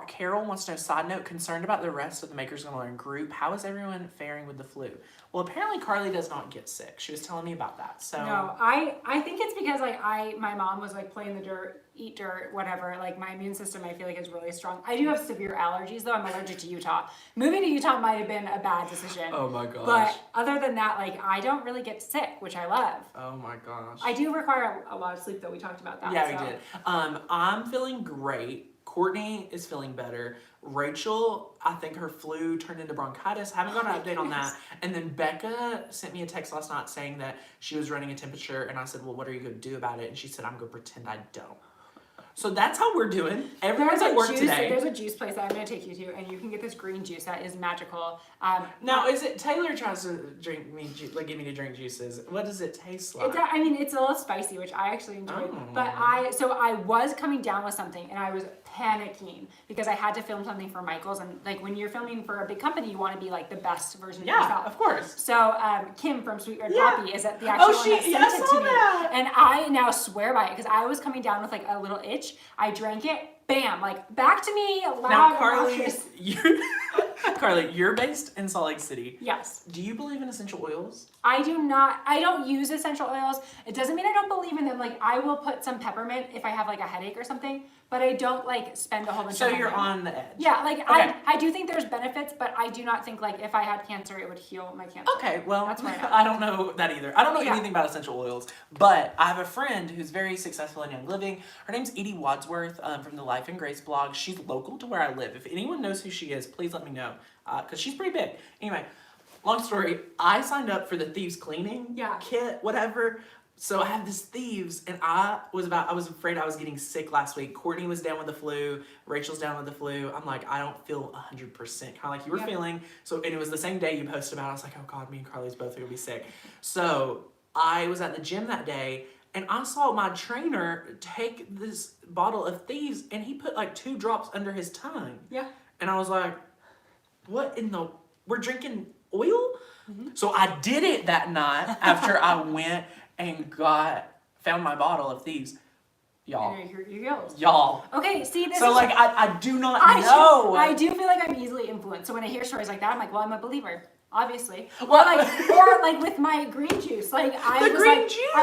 Carol wants to know, side note, concerned about the rest of the Makers Gonna Learn group. How is everyone faring with the flu? Well, apparently Carly does not get sick. She was telling me about that. So no, I think it's because like my mom was like play in the dirt, eat dirt, whatever. Like my immune system, I feel like is really strong. I do have severe allergies though. I'm allergic to Utah. Moving to Utah might have been a bad decision. Oh my gosh. But other than that, like I don't really get sick, which I love. Oh my gosh. I do require a lot of sleep though. We talked about that. Yeah, we did. I'm feeling great. Courtney is feeling better. Rachel, I think her flu turned into bronchitis. Haven't got an update on that. And then Becca sent me a text last night saying that she was running a temperature, and I said, well, what are you going to do about it? And she said, I'm going to pretend I don't. So that's how we're doing. Everyone's at work today. There's a juice place that I'm going to take you to, and you can get this green juice that is magical. Now, is it Taylor tries to drink me, like get me to drink juices? What does it taste like? I mean, it's a little spicy, which I actually enjoy. Oh. But I was coming down with something, and I was panicking because I had to film something for Michael's, and like when you're filming for a big company, you want to be like the best version of yourself. Yeah, of course. So Kim from Sweet Red Poppy is at the actual one that sent it to me, and I now swear by it because I was coming down with like a little itch. I drank it, bam, like back to me, loud. Now, Carly, you're based in Salt Lake City. Yes. Do you believe in essential oils? I do not. I don't use essential oils. It doesn't mean I don't believe in them. Like I will put some peppermint if I have like a headache or something, but I don't like spend a whole bunch of time. So you're on the edge. Yeah, like okay. I do think there's benefits, but I do not think like if I had cancer, it would heal my cancer. Okay, well, that's why I don't know that either. I don't know anything about essential oils, but I have a friend who's very successful in Young Living. Her name's Edie Wadsworth from the Life and Grace blog. She's local to where I live. If anyone knows who she is, please let me know, because she's pretty big. Anyway, long story, I signed up for the Thieves Cleaning kit, whatever. So I have this Thieves, and I was afraid I was getting sick last week. Courtney was down with the flu. Rachel's down with the flu. I'm like, I don't feel 100%, kind of like you were feeling. So, and it was the same day you posted about it. I was like, oh God, me and Carly's both are gonna be sick. So I was at the gym that day, and I saw my trainer take this bottle of Thieves, and he put like 2 drops under his tongue. Yeah. And I was like, what in the, we're drinking oil? Mm-hmm. So I did it that night after I went and found my bottle of Thieves. Y'all. Y'all. Okay, see this. So like I do not know. I do feel like I'm easily influenced. So when I hear stories like that, I'm like, well, I'm a believer. Obviously. Or like with my green juice. Like I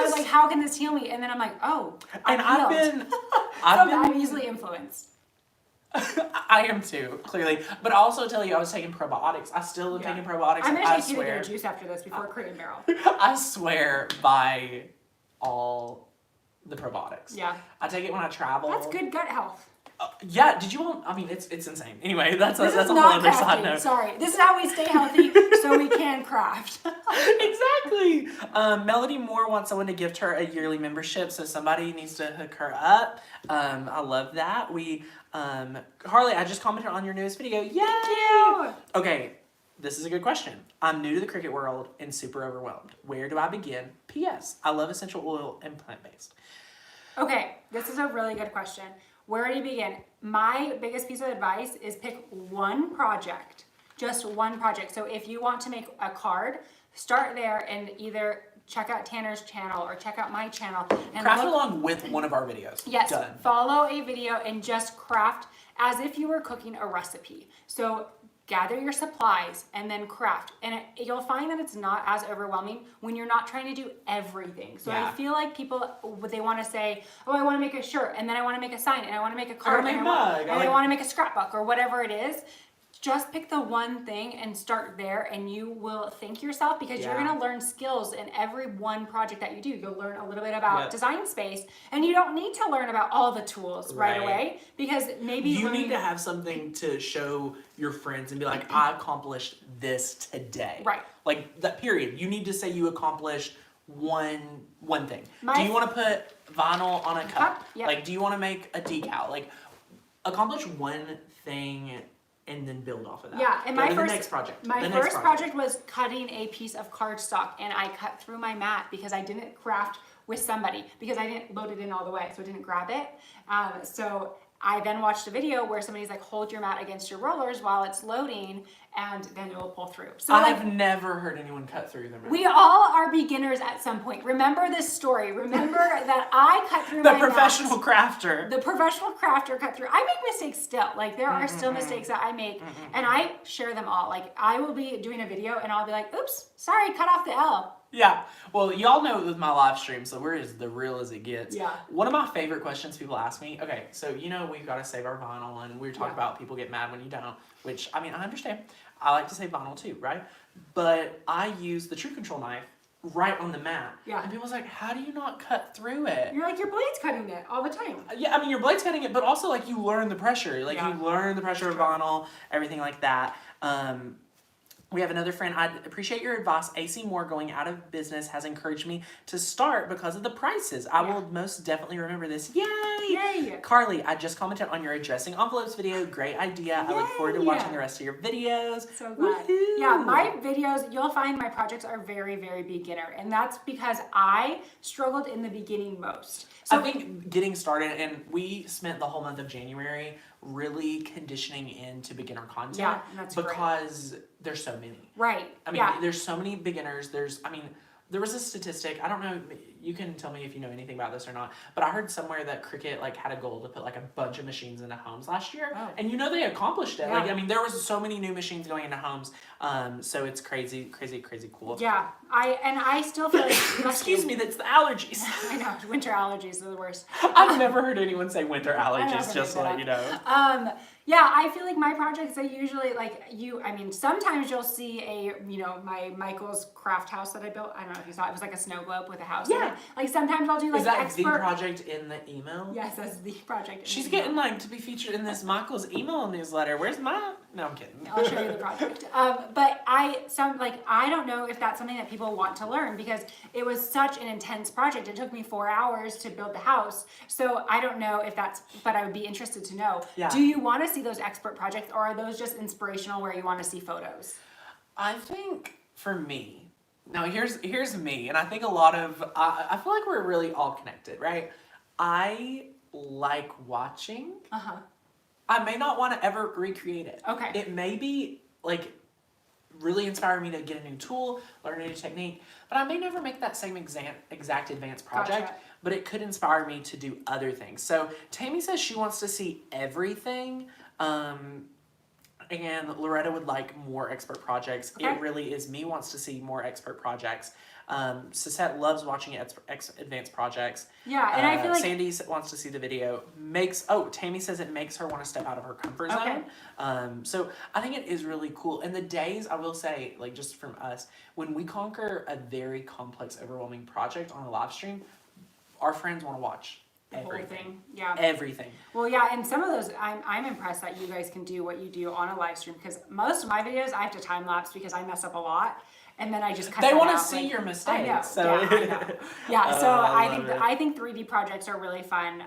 was like, how can this heal me? And then I'm like, oh, I'm easily influenced. I am too, clearly. But I'll also tell you, I was taking probiotics. I still am taking probiotics. I'm going to take you to get a juice after this before Crate and Barrel. I swear by all the probiotics. Yeah. I take it when I travel. That's good gut health. Yeah, did you all, I mean, it's insane. Anyway, that's a whole other side note. Sorry, this is how we stay healthy so we can craft. Exactly. Melody Moore wants someone to gift her a yearly membership, so somebody needs to hook her up. I love that. Harley, I just commented on your newest video. Yay! Thank you! Okay, this is a good question. I'm new to the Cricut world and super overwhelmed. Where do I begin? P.S. I love essential oil and plant-based. Okay, this is a really good question. Where do you begin? My biggest piece of advice is pick one project, just one project. So if you want to make a card, start there and either check out Tanner's channel or check out my channel. And craft along with one of our videos. Yes, done. Follow a video and just craft as if you were cooking a recipe. So gather your supplies, and then craft. And you'll find that it's not as overwhelming when you're not trying to do everything. So I feel like people, they want to say, oh, I want to make a shirt, and then I want to make a sign, and I want to make a card, and I want to make a scrapbook, or whatever it is. Just pick the one thing and start there, and you will thank yourself, because you're going to learn skills in every one project that you do. You'll learn a little bit about design space, and you don't need to learn about all the tools right away, because maybe you need to have something to show your friends and be like, I accomplished this today. Right. Like that period. You need to say you accomplished one thing. Do you want to put vinyl on a cup? Yep. Like, do you want to make a decal? Like, accomplish one thing and then build off of that. Yeah, and my next project. My first project was cutting a piece of cardstock, and I cut through my mat because I didn't craft with somebody, because I didn't load it in all the way, so I didn't grab it. So I then watched a video where somebody's like, hold your mat against your rollers while it's loading, and then it will pull through. So I've never heard anyone cut through their mat. We all are beginners at some point. Remember this story. Remember that I cut through my mat. The professional crafter. The professional crafter cut through. I make mistakes still. Like, there are still mistakes that I make, and I share them all. Like, I will be doing a video, and I'll be like, oops, sorry, cut off the L. Yeah. Well, y'all know with my live stream, so we're as the real as it gets. Yeah. One of my favorite questions people ask me, okay, so you know we've got to save our vinyl, and we talk about people get mad when you don't, which, I mean, I understand. I like to save vinyl too, right? But I use the True Control knife right on the mat. Yeah. And people's like, how do you not cut through it? You're like, your blade's cutting it all the time. Yeah, I mean, your blade's cutting it, but also, like, you learn the pressure. Like, you learn the pressure of vinyl, everything like that. We have another friend. I appreciate your advice. AC Moore going out of business has encouraged me to start because of the prices. I will most definitely remember this. Yay! Yay! Carly, I just commented on your addressing envelopes video. Great idea. Yay! I look forward to watching the rest of your videos. So glad. Woo-hoo! Yeah, my videos, you'll find my projects are very, very beginner. And that's because I struggled in the beginning most. So I think getting started, and we spent the whole month of January really conditioning into beginner content. Yeah, that's because there's so many. Right. I mean, there's so many beginners. There was a statistic, I don't know, you can tell me if you know anything about this or not, but I heard somewhere that Cricut like had a goal to put like a bunch of machines into homes last year. Oh. And you know they accomplished it. Yeah. Like, I mean, there was so many new machines going into homes. So it's crazy, crazy, crazy cool. Yeah. I still feel like excuse me, that's the allergies. I know, winter allergies are the worst. I've never heard anyone say winter allergies, just to let you know. Yeah, I feel like my projects, I usually sometimes you'll see my Michael's craft house that I built. I don't know if you saw it. It was like a snow globe with a house in it. Like, sometimes I'll do like Is that the project in the email? Yes, that's the project. She's getting like to be featured in this Michael's email newsletter. Where's my? No, I'm kidding. I'll show you the project. But I don't know if that's something that people want to learn, because it was such an intense project. It took me 4 hours to build the house. So I don't know if that's, but I would be interested to know. Yeah. Do you want to see those expert projects, or are those just inspirational where you want to see photos? I think for me, now here's me, and I think a lot of, I feel like we're really all connected, right? I like watching. Uh-huh. I may not want to ever recreate it. Okay. It may be like really inspire me to get a new tool, learn a new technique, but I may never make that same exact advanced project. Gotcha. But it could inspire me to do other things. So Tammy says she wants to see everything. And Loretta would like more expert projects. Okay. It really is me wants to see more expert projects. Suzette loves watching advanced projects. Yeah, and I feel like Sandy wants to see the video. Tammy says it makes her want to step out of her comfort zone. Okay. So I think it is really cool. And the days, I will say, like just from us, when we conquer a very complex, overwhelming project on a live stream, our friends want to watch. Everything. Yeah. Everything. Well, yeah, and some of those, I'm impressed that you guys can do what you do on a live stream, because most of my videos I have to time lapse because I mess up a lot, and then I just cut. They want to out. see your mistakes. I know. So. Yeah, I know. Yeah. So I think 3D projects are really fun.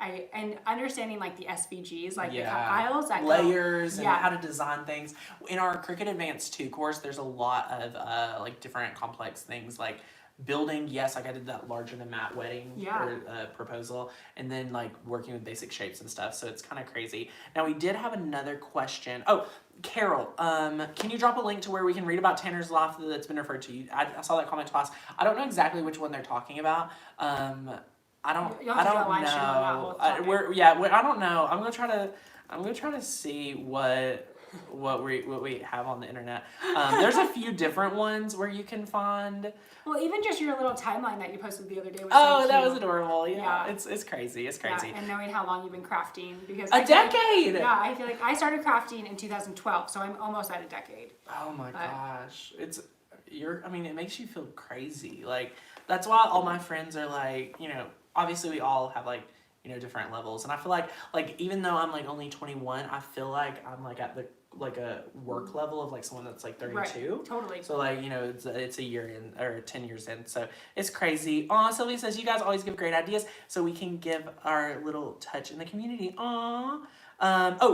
And understanding like the SVGs, like the cut files, that layers, and how to design things. In our Cricut Advanced 2 course, there's a lot of like different complex things like building, like I did that larger than matte wedding proposal, and then like working with basic shapes and stuff, so it's kind of crazy. Now we did have another question. Oh, Carol, can you drop a link to where we can read about Tanner's life that's been referred to you? I saw that comment twice. I don't know exactly which one they're talking about. I don't know. I don't know. I'm gonna try to see what what we have on the internet. There's a few different ones where you can find. Well, even just your little timeline that you posted the other day was Oh, so that cute. was adorable. Yeah. Yeah. It's crazy. It's crazy. Yeah, and knowing how long you've been crafting because A decade. I feel like I started crafting in 2012, so I'm almost at a decade. Oh my gosh. I mean, it makes you feel crazy. Like, that's why all my friends are like, you know, obviously we all have like, you know, different levels. And I feel like even though I'm like only 21, I feel like I'm like at the like a work level of like someone that's like 32. Right, totally. So like, you know, it's a year in or 10 years in. So it's crazy. Aw, Sylvia says you guys always give great ideas so we can give our little touch in the community. Aw.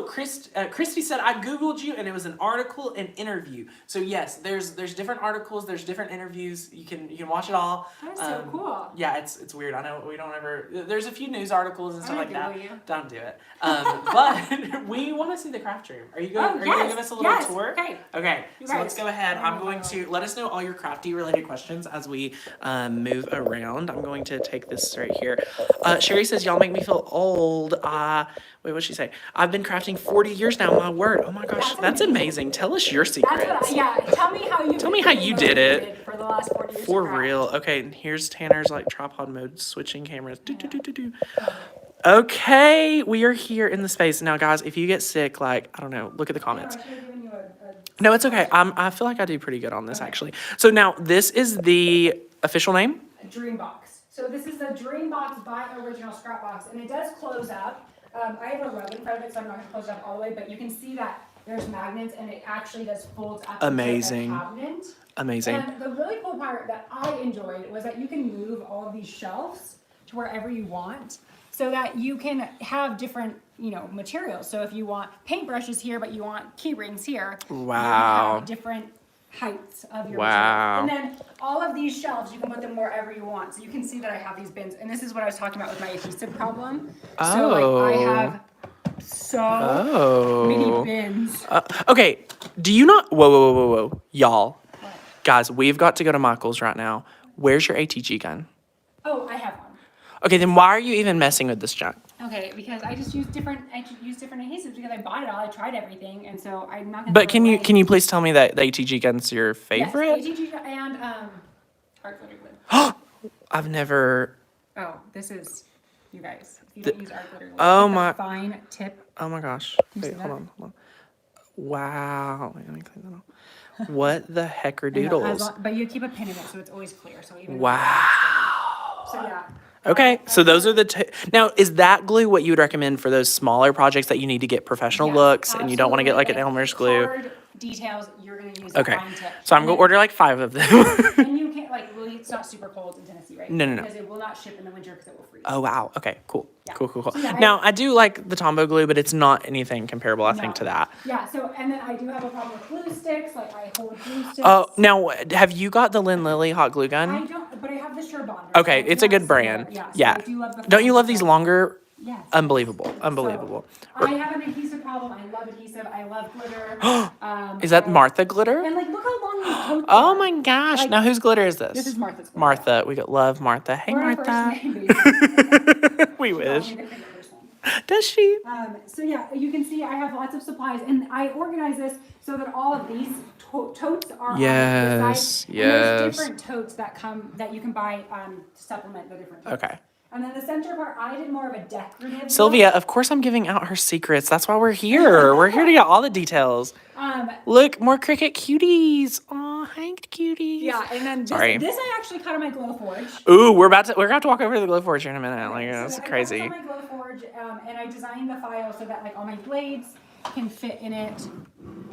Christy said I googled you and it was an article and interview. So yes, there's different articles, there's different interviews. You can watch it all. That's so cool. Yeah, it's weird. I know we don't ever. There's a few news articles and stuff like that. You. Don't do it. But we want to see the craft room. Are you going? Are you going to give us a little tour? Okay. Okay. So let's go ahead. I'm going to let us know all your crafty related questions as we move around. I'm going to take this right here. Sherry says y'all make me feel old. Wait, what'd she say? I've been crafting 40 years now. My word. Oh my gosh, that's amazing. Tell us your secrets. Tell me how you did it for the last 40 years. For real. Okay, and here's Tanner's like tripod mode switching cameras. Okay, we are here in the space now, guys. If you get sick, like I don't know, look at the comments. No, it's okay. I feel like I do pretty good on this actually. So now this is the official name. Dreambox. So this is the Dreambox by Original Scrapbox, and it does close up. I have a rug in front of it, so I'm not going to close it up all the way, but you can see that there's magnets, and it actually does fold up. Amazing. Into a cabinet. Amazing. And the really cool part that I enjoyed was that you can move all of these shelves to wherever you want, so that you can have different, you know, materials. So if you want paintbrushes here, but you want key rings here, Wow. you can have different heights of your Wow. material. And then all of these shelves, you can put them wherever you want. So you can see that I have these bins. And this is what I was talking about with my adhesive problem. So like I have so many bins. Okay, do you not... Whoa. Y'all. What? Guys, we've got to go to Michael's right now. Where's your ATG gun? Oh, I have one. Okay, then why are you even messing with this junk? Okay, because I just use different adhesives because I bought it all. I tried everything, and so I'm not gonna. But can you please tell me that the ATG gun's your favorite? Yes, ATG and art glitter glue. I've never... Oh, this is, you guys. If you don't use art glitter glue, oh it's my... a fine tip. Oh my gosh. You Wait, see hold on. Wow. Wait, let me clean that off. What the heck are doodles? But you keep a pin in it, so it's always clear. So even. Wow. So yeah. Okay, so those are the now, is that glue what you would recommend for those smaller projects that you need to get professional looks and you don't want to get like an Elmer's glue? Hard details, you're going to use Okay, a fine tip. so I'm going to order like 5 of them. And you can't, like, really, it's not super cold in Tennessee, right? No. Because it will not ship in the winter because it will freeze. Oh, wow. Okay, cool. Yeah. Cool. So, yeah, Now, I do like the Tombow glue, but it's not anything comparable, I think, to that. Yeah, so, and then I do have a problem with glue sticks. Like, I hold glue sticks. Oh, now, have you got the Lynn Lilly hot glue I gun? don't, but I have the Sure Bonder. Okay, it's a good brand. Yeah. So I do love the Don't you love these longer? Yes. Unbelievable. So, I have an adhesive problem. I love adhesive. I love glitter. Is that Martha glitter? And like, look how long these coats Oh are. my gosh. Like, now, whose glitter is this? This is Martha's glitter. Martha. We love Martha. Hey, Or her Martha. first name, basically. We wish. She got me the first one. Does she? So yeah, you can see I have lots of supplies, and I organize this so that all of these totes are Yes, on the side. And yes. there's different totes that you can buy to supplement the different totes. Okay. And then the center part, I did more of a decorative. Sylvia, of course I'm giving out her secrets. That's why we're here. We're here to get all the details. Look, more Cricut cuties. Aw, hi, cuties. Yeah, and then this I actually cut on my Glowforge. Ooh, we're gonna have to walk over to the Glowforge here in a minute. Like, that's So crazy. I cut on my Glowforge, and I designed the file so that like all my blades can fit in it.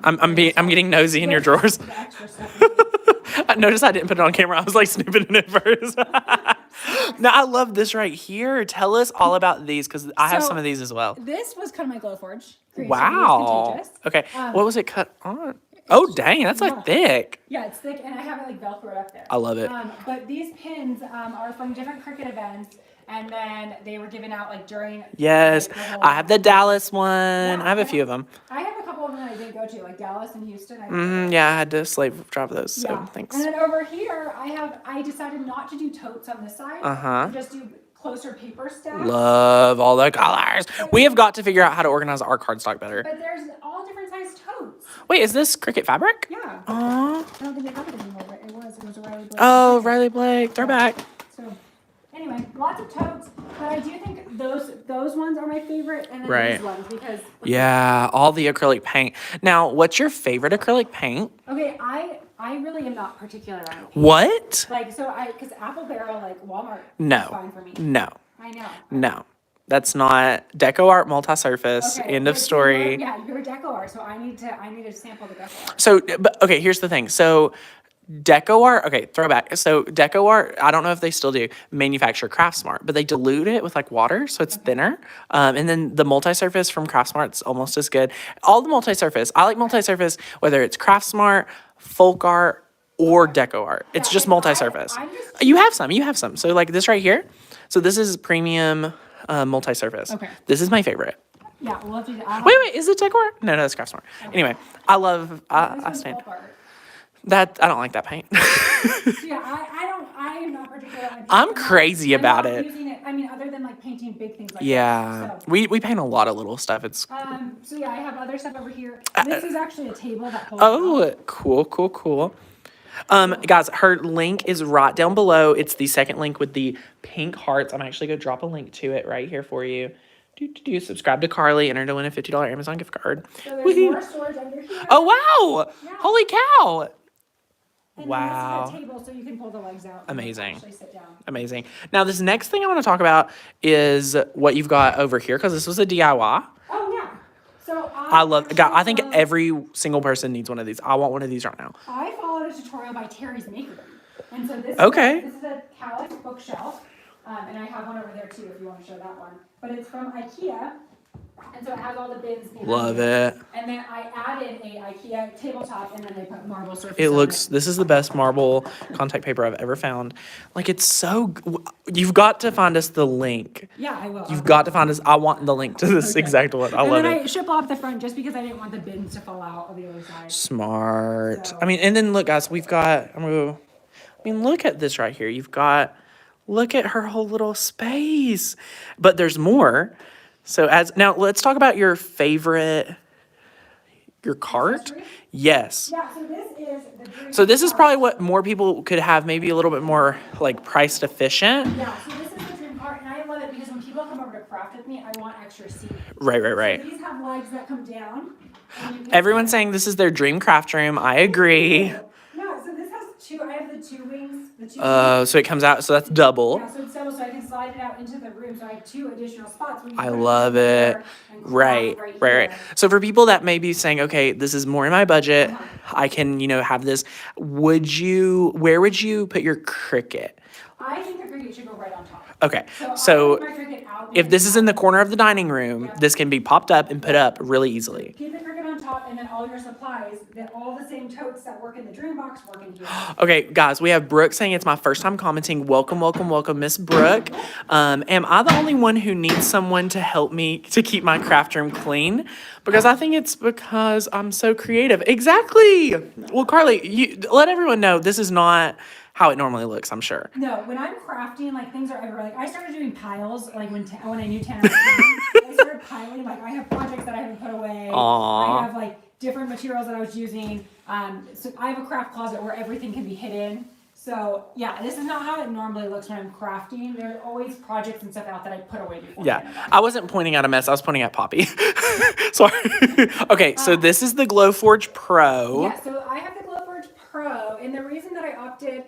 I'm getting nosy in your drawers. The extra stuff. I noticed I didn't put it on camera. I was like snooping in it first. Now I love this right here. Tell us all about these because I have some of these as well. This was cut on my Glowforge. Wow. Okay. What was it cut on? Oh, dang. That's like thick. Yeah, it's thick, and I have it like Velcroed up there. I love it. But these pins are from different Cricut events, and then they were given out like during. Yes. Like, the whole I have the Dallas one. Yeah, I have a few of them. I have a couple of them that I didn't go to, like Dallas and Houston. Yeah, I had to slave drop those. So Yeah. thanks. And then over here, I decided not to do totes on this side. Just do closer paper stacks. Love all the colors. We have got to figure out how to organize our cardstock better. But there's all different size totes. Wait, is this Cricut fabric? Yeah. Aww. I don't think they have it anymore, but it was a Riley Blake. Oh, Riley Blake, throwback. So, anyway, lots of totes, but I do think those ones are my favorite, and then Right. these ones because. Yeah, all the acrylic paint. Now, what's your favorite acrylic paint? Okay, I really am not particular on paint. What? Like, so because Apple Barrel, like Walmart, No. is fine for me. No. I know. No. That's not DecoArt multi-surface. Okay, End of but story. You're a DecoArt, so I need to sample the DecoArt. So, but, okay, here's the thing. So, DecoArt, okay, throwback. So, DecoArt, I don't know if they still do, manufacture CraftSmart, but they dilute it with like water, so it's thinner. And then the multi-surface from CraftSmart's almost as good. All the multi-surface, I like multi-surface, whether it's CraftSmart, Folk Art, or DecoArt. It's just multi-surface. You have some. So, like this right here. So, this is premium multi-surface. Okay. This is my favorite. Yeah, we'll have to. Wait, is it DecoArt? No, that's CraftSmart. Okay. Anyway, I stand. That I don't like that paint. Yeah, I am not particular. I'm crazy about it. Using it. I mean, other than like painting big things like Yeah, that. So. we paint a lot of little stuff. It's So yeah, I have other stuff over here. This is actually a table that holds. oh, cool. Guys, her link is right down below. It's the second link with the pink hearts. I'm actually gonna drop a link to it right here for you. Subscribe to Carly, enter to win a $50 Amazon gift card. So there's more storage under here. Oh wow! Yeah. Holy cow! And Wow. Then this is a table, so you can pull the legs out. Amazing. And actually sit down. Amazing. Now, this next thing I want to talk about is what you've got over here, because this was a DIY. Oh yeah. So I think every single person needs one of these. I want one of these right now. I followed a tutorial by Terry's Maker, and so this. Okay. This is a Calyx bookshelf, and I have one over there too if you want to show that one. But it's from IKEA, and so it has all the bins. Love it. And then I added a IKEA tabletop, and then they put marble surface. It on looks, this is the best marble contact paper I've ever found. Like, it's so, you've got to find us the link. Yeah, I will. You've got to find us, I want the link to this exact one. I love And then it. I ship off the front just because I didn't want the bins to fall out of the other side. Smart. So- I mean, and then look, guys, we've got, look at this right here. Look at her whole little space. But there's more. So now let's talk about your cart. Accessory? Yes. Yeah, so this is the dream. So this is probably what more people could have, maybe a little bit more like priced efficient. Yeah, so this is the dream cart, and I love it because when people come over to craft with me, I want extra seating. Right. So these have legs that come down. And you can Everyone's saying this is their dream craft room. I agree. Yeah, so this has two. I have the two wings. So it comes out, so that's double. Yeah, so it's double, so I can slide it out into the room. So I have two additional spots. Where you I can put love there it. and Right. craft here. So for people that may be saying, okay, this is more in my budget, I can, have this. Where would you put your Cricut? I think the Cricut should go right on top. Okay, So so I put my Cricut out if this is in the corner of the dining room, Yeah. this can be popped up and put up really easily. keep the Cricut on top, and then all your supplies, that all the same totes that work in the dream box work in here. Okay, guys, we have Brooke saying it's my first time commenting. Welcome, Miss Brooke. Am I the only one who needs someone to help me to keep my craft room clean? Because I think it's because I'm so creative. Exactly. Well, Carly, you let everyone know this is not how it normally looks, I'm sure. No, when I'm crafting, like things are everywhere. Like I started doing piles, like when I knew Tanner was coming, I started piling. Like I have projects that I haven't put away. Aww. I have like different materials that I was using. So I have a craft closet where everything can be hidden. So yeah, this is not how it normally looks when I'm crafting. There are always projects and stuff out that I put away before. Yeah, I wasn't pointing at a mess. I was pointing at Poppy. Sorry. Okay, so this is the Glowforge Pro. Yeah, so I have the Glowforge Pro, and the reason that I opted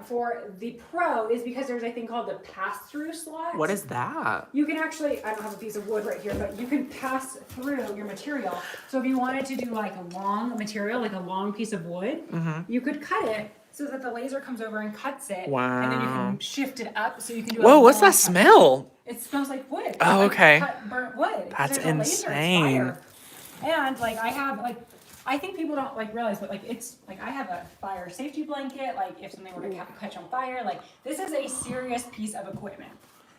for the Pro is because there's a thing called the pass-through slot. What is that? You can actually, I don't have a piece of wood right here, but you can pass through your material. So if you wanted to do like a long material, like a long piece of wood, you could cut it so that the laser comes over and cuts it. Wow. And then you can shift it up so you can do Whoa, a what's long that cut. smell? It smells like wood. Oh, Like okay. cut burnt wood. That's There's a laser, it's insane. fire. And like I have like, I think people don't like realize, but like it's like I have a fire safety blanket. Like if something were to catch on fire, like this is a serious piece of equipment.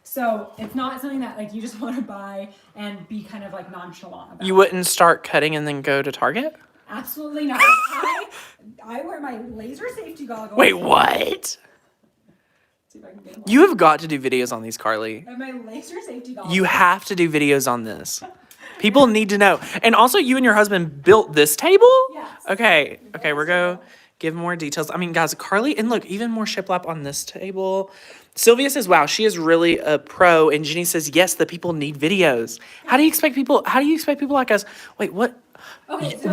So it's not something that like you just want to buy and be kind of like nonchalant about. You wouldn't start cutting and then go to Target? Absolutely not. I wear my laser safety goggles. Wait, what? See if I can get one. You have got to do videos on these, Carly. And my laser safety goggles. You have to do videos on this. People need to know. And also, you and your husband built this table? Yes. Okay, we're going to give more details. I mean, guys, Carly, and look, even more shiplap on this table. Sylvia says, wow, she is really a pro. And Jenny says, yes, the people need videos. How do you expect people like us? Wait, what? Okay, so,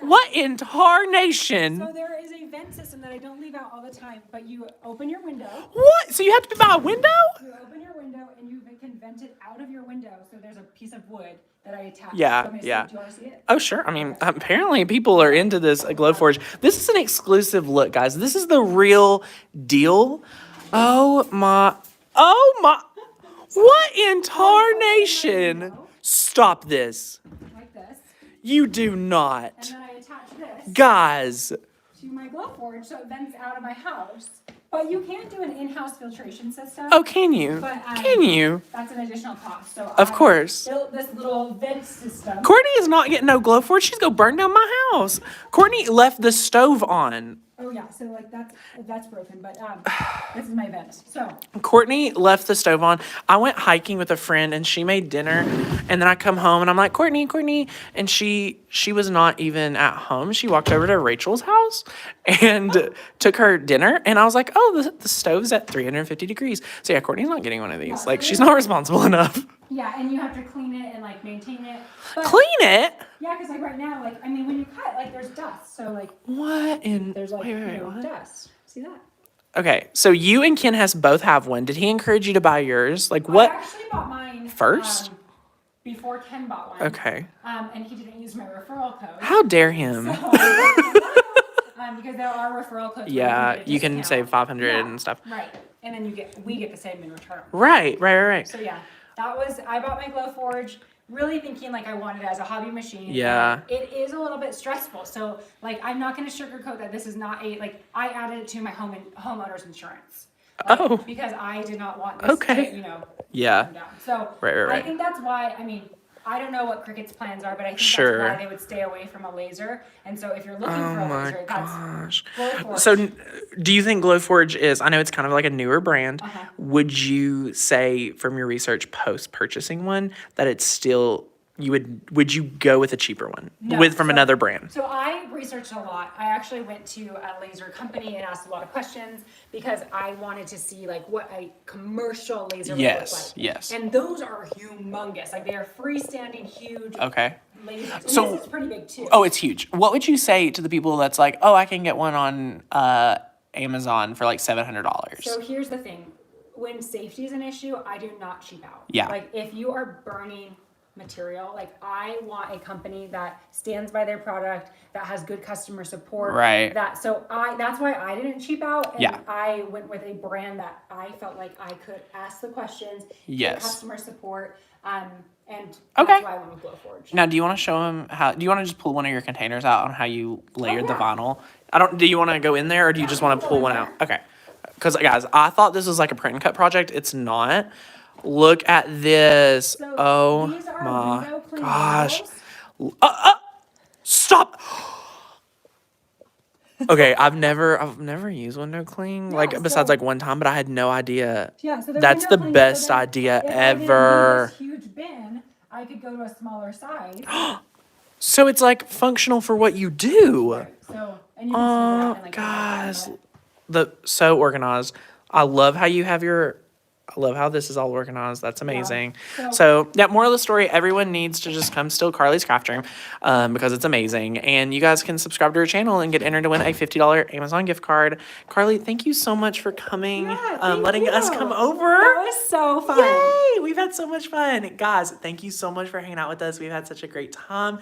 What in tarnation? so there is a vent system that I don't leave out all the time, but you open your window. What? So you have to be by a window? You open your window and you can vent it out of your window. So there's a piece of wood that I attach. Yeah, Do you want to see it? Oh, sure. I mean, apparently people are into this Glowforge. This is an exclusive look, guys. This is the real deal. Oh my. What in tarnation? Stop this. Like this. You do And not. then I attach this Guys. to my Glowforge so it vents out of my house. But you can't do an in-house filtration system. Oh, can you? But, Can you? That's an additional cost. So Of I course. built this little vent system. Courtney is not getting no Glowforge. She's gonna burn down my house. Courtney left the stove on. Oh yeah, so like that's broken, but this is my vent. So Courtney left the stove on. I went hiking with a friend and she made dinner, and then I come home and I'm like, Courtney, and she was not even at home. She walked over to Rachel's house and took her dinner, and I was like, oh, the stove's at 350 degrees. So yeah, Courtney's not getting one of these. Like, she's not responsible enough. yeah, and you have to clean it and like maintain it. But, Clean it? Yeah, because like right now, like I mean, when you cut, like there's dust. So like What in? there's like wait, what? dust. See that? Okay, so you and Ken Hess both have one. Did he encourage you to buy yours? Like, I what? actually bought mine First? Before Ken bought one. Okay. And he didn't use my referral code. How dare him? So, because there are referral codes. where Yeah, get a you can discount. save 500 and stuff. Right, and then we get the same in return. Right. So yeah, I bought my Glowforge really thinking like I wanted it as a hobby machine. Yeah. And it is a little bit stressful. So like I'm not going to sugarcoat that this is not I added it to my homeowner's insurance. Oh. Because I did not want this Okay. to, Yeah. come down. So Right. I think that's why, I mean, I don't know what Cricut's plans are, but I think Sure. that's why they would stay away from a laser. And so if you're looking for a laser, Gosh. that's Glowforge. So, do you think Glowforge is? I know it's kind of like a newer brand. Uh-huh. Would you say, from your research post purchasing one, that it's still would you go with a cheaper one No. from another brand? So I researched a lot. I actually went to a laser company and asked a lot of questions because I wanted to see like what a commercial laser would look like. Yes. And those are humongous. Like they are freestanding, huge Okay. lasers. And So- this is pretty big too. Oh, it's huge. What would you say to the people that's like, oh, I can get one on Amazon for like $700? So here's the thing. When safety is an issue, I do not cheap out. Yeah. Like if you are burning material, like I want a company that stands by their product, that has good customer support. Right. That's why I didn't cheap out. And Yeah. I went with a brand that I felt like I could ask the questions, Yes. get customer support, and that's Okay. why I went with Glowforge. Now, do you want to show them how? Do you want to just pull one of your containers out on how you layered the yeah. vinyl? Do you want to go in there, or do you just want to pull one out? Okay. Because guys, I thought this was like a print and cut project. It's not. Look at this. So Oh these are my window clean gosh. windows. Stop. Okay, I've never used window clean Yeah, besides so- like one time, but I had no idea. Yeah, so they're That's window the clean, best so then idea if I didn't need ever. this huge bin, I could go to a smaller size. So it's like functional for what you do. So, and you can see that Oh, and, like, guys, but- so organized. I love how I love how this is all organized. That's amazing. So- So, yeah, moral of the story, everyone needs to just come steal Carly's craft room because it's amazing. And you guys can subscribe to her channel and get entered to win a $50 Amazon gift card. Carly, thank you so much for coming, Yeah, thank letting us you. come over. That was so fun. Yay! We've had so much fun. Guys, thank you so much for hanging out with us. We've had such a great time.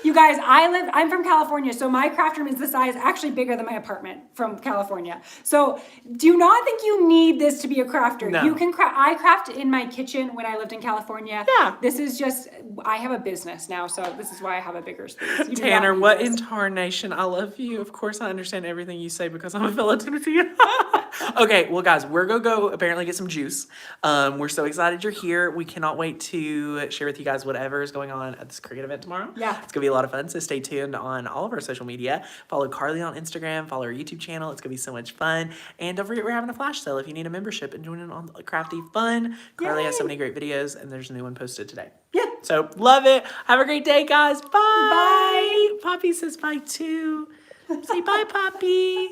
You guys, I'm from California, so my craft room is the size, actually bigger than my apartment from California. So do not think you need this to be a crafter. No. You can I craft in my kitchen when I lived in California. Yeah. This is just, I have a business now, so this is why I have a bigger space. You do not Tanner, need what this. in tarnation? I love you. Of course, I understand everything you say because I'm a fellow Tennessean. Okay, well, guys, we're gonna go apparently get some juice. We're so excited you're here. We cannot wait to share with you guys whatever is going on at this Cricut event tomorrow. Yeah. It's gonna be a lot of fun, so stay tuned on all of our social media. Follow Carly on Instagram, follow our YouTube channel. It's gonna be so much fun. And don't forget, we're having a flash sale if you need a membership and join in on Crafty Fun. Carly has so many great videos, and there's a new one posted today. Yeah. So, love it. Have a great day, guys. Bye. Bye. Poppy says bye, too. Say bye, Poppy.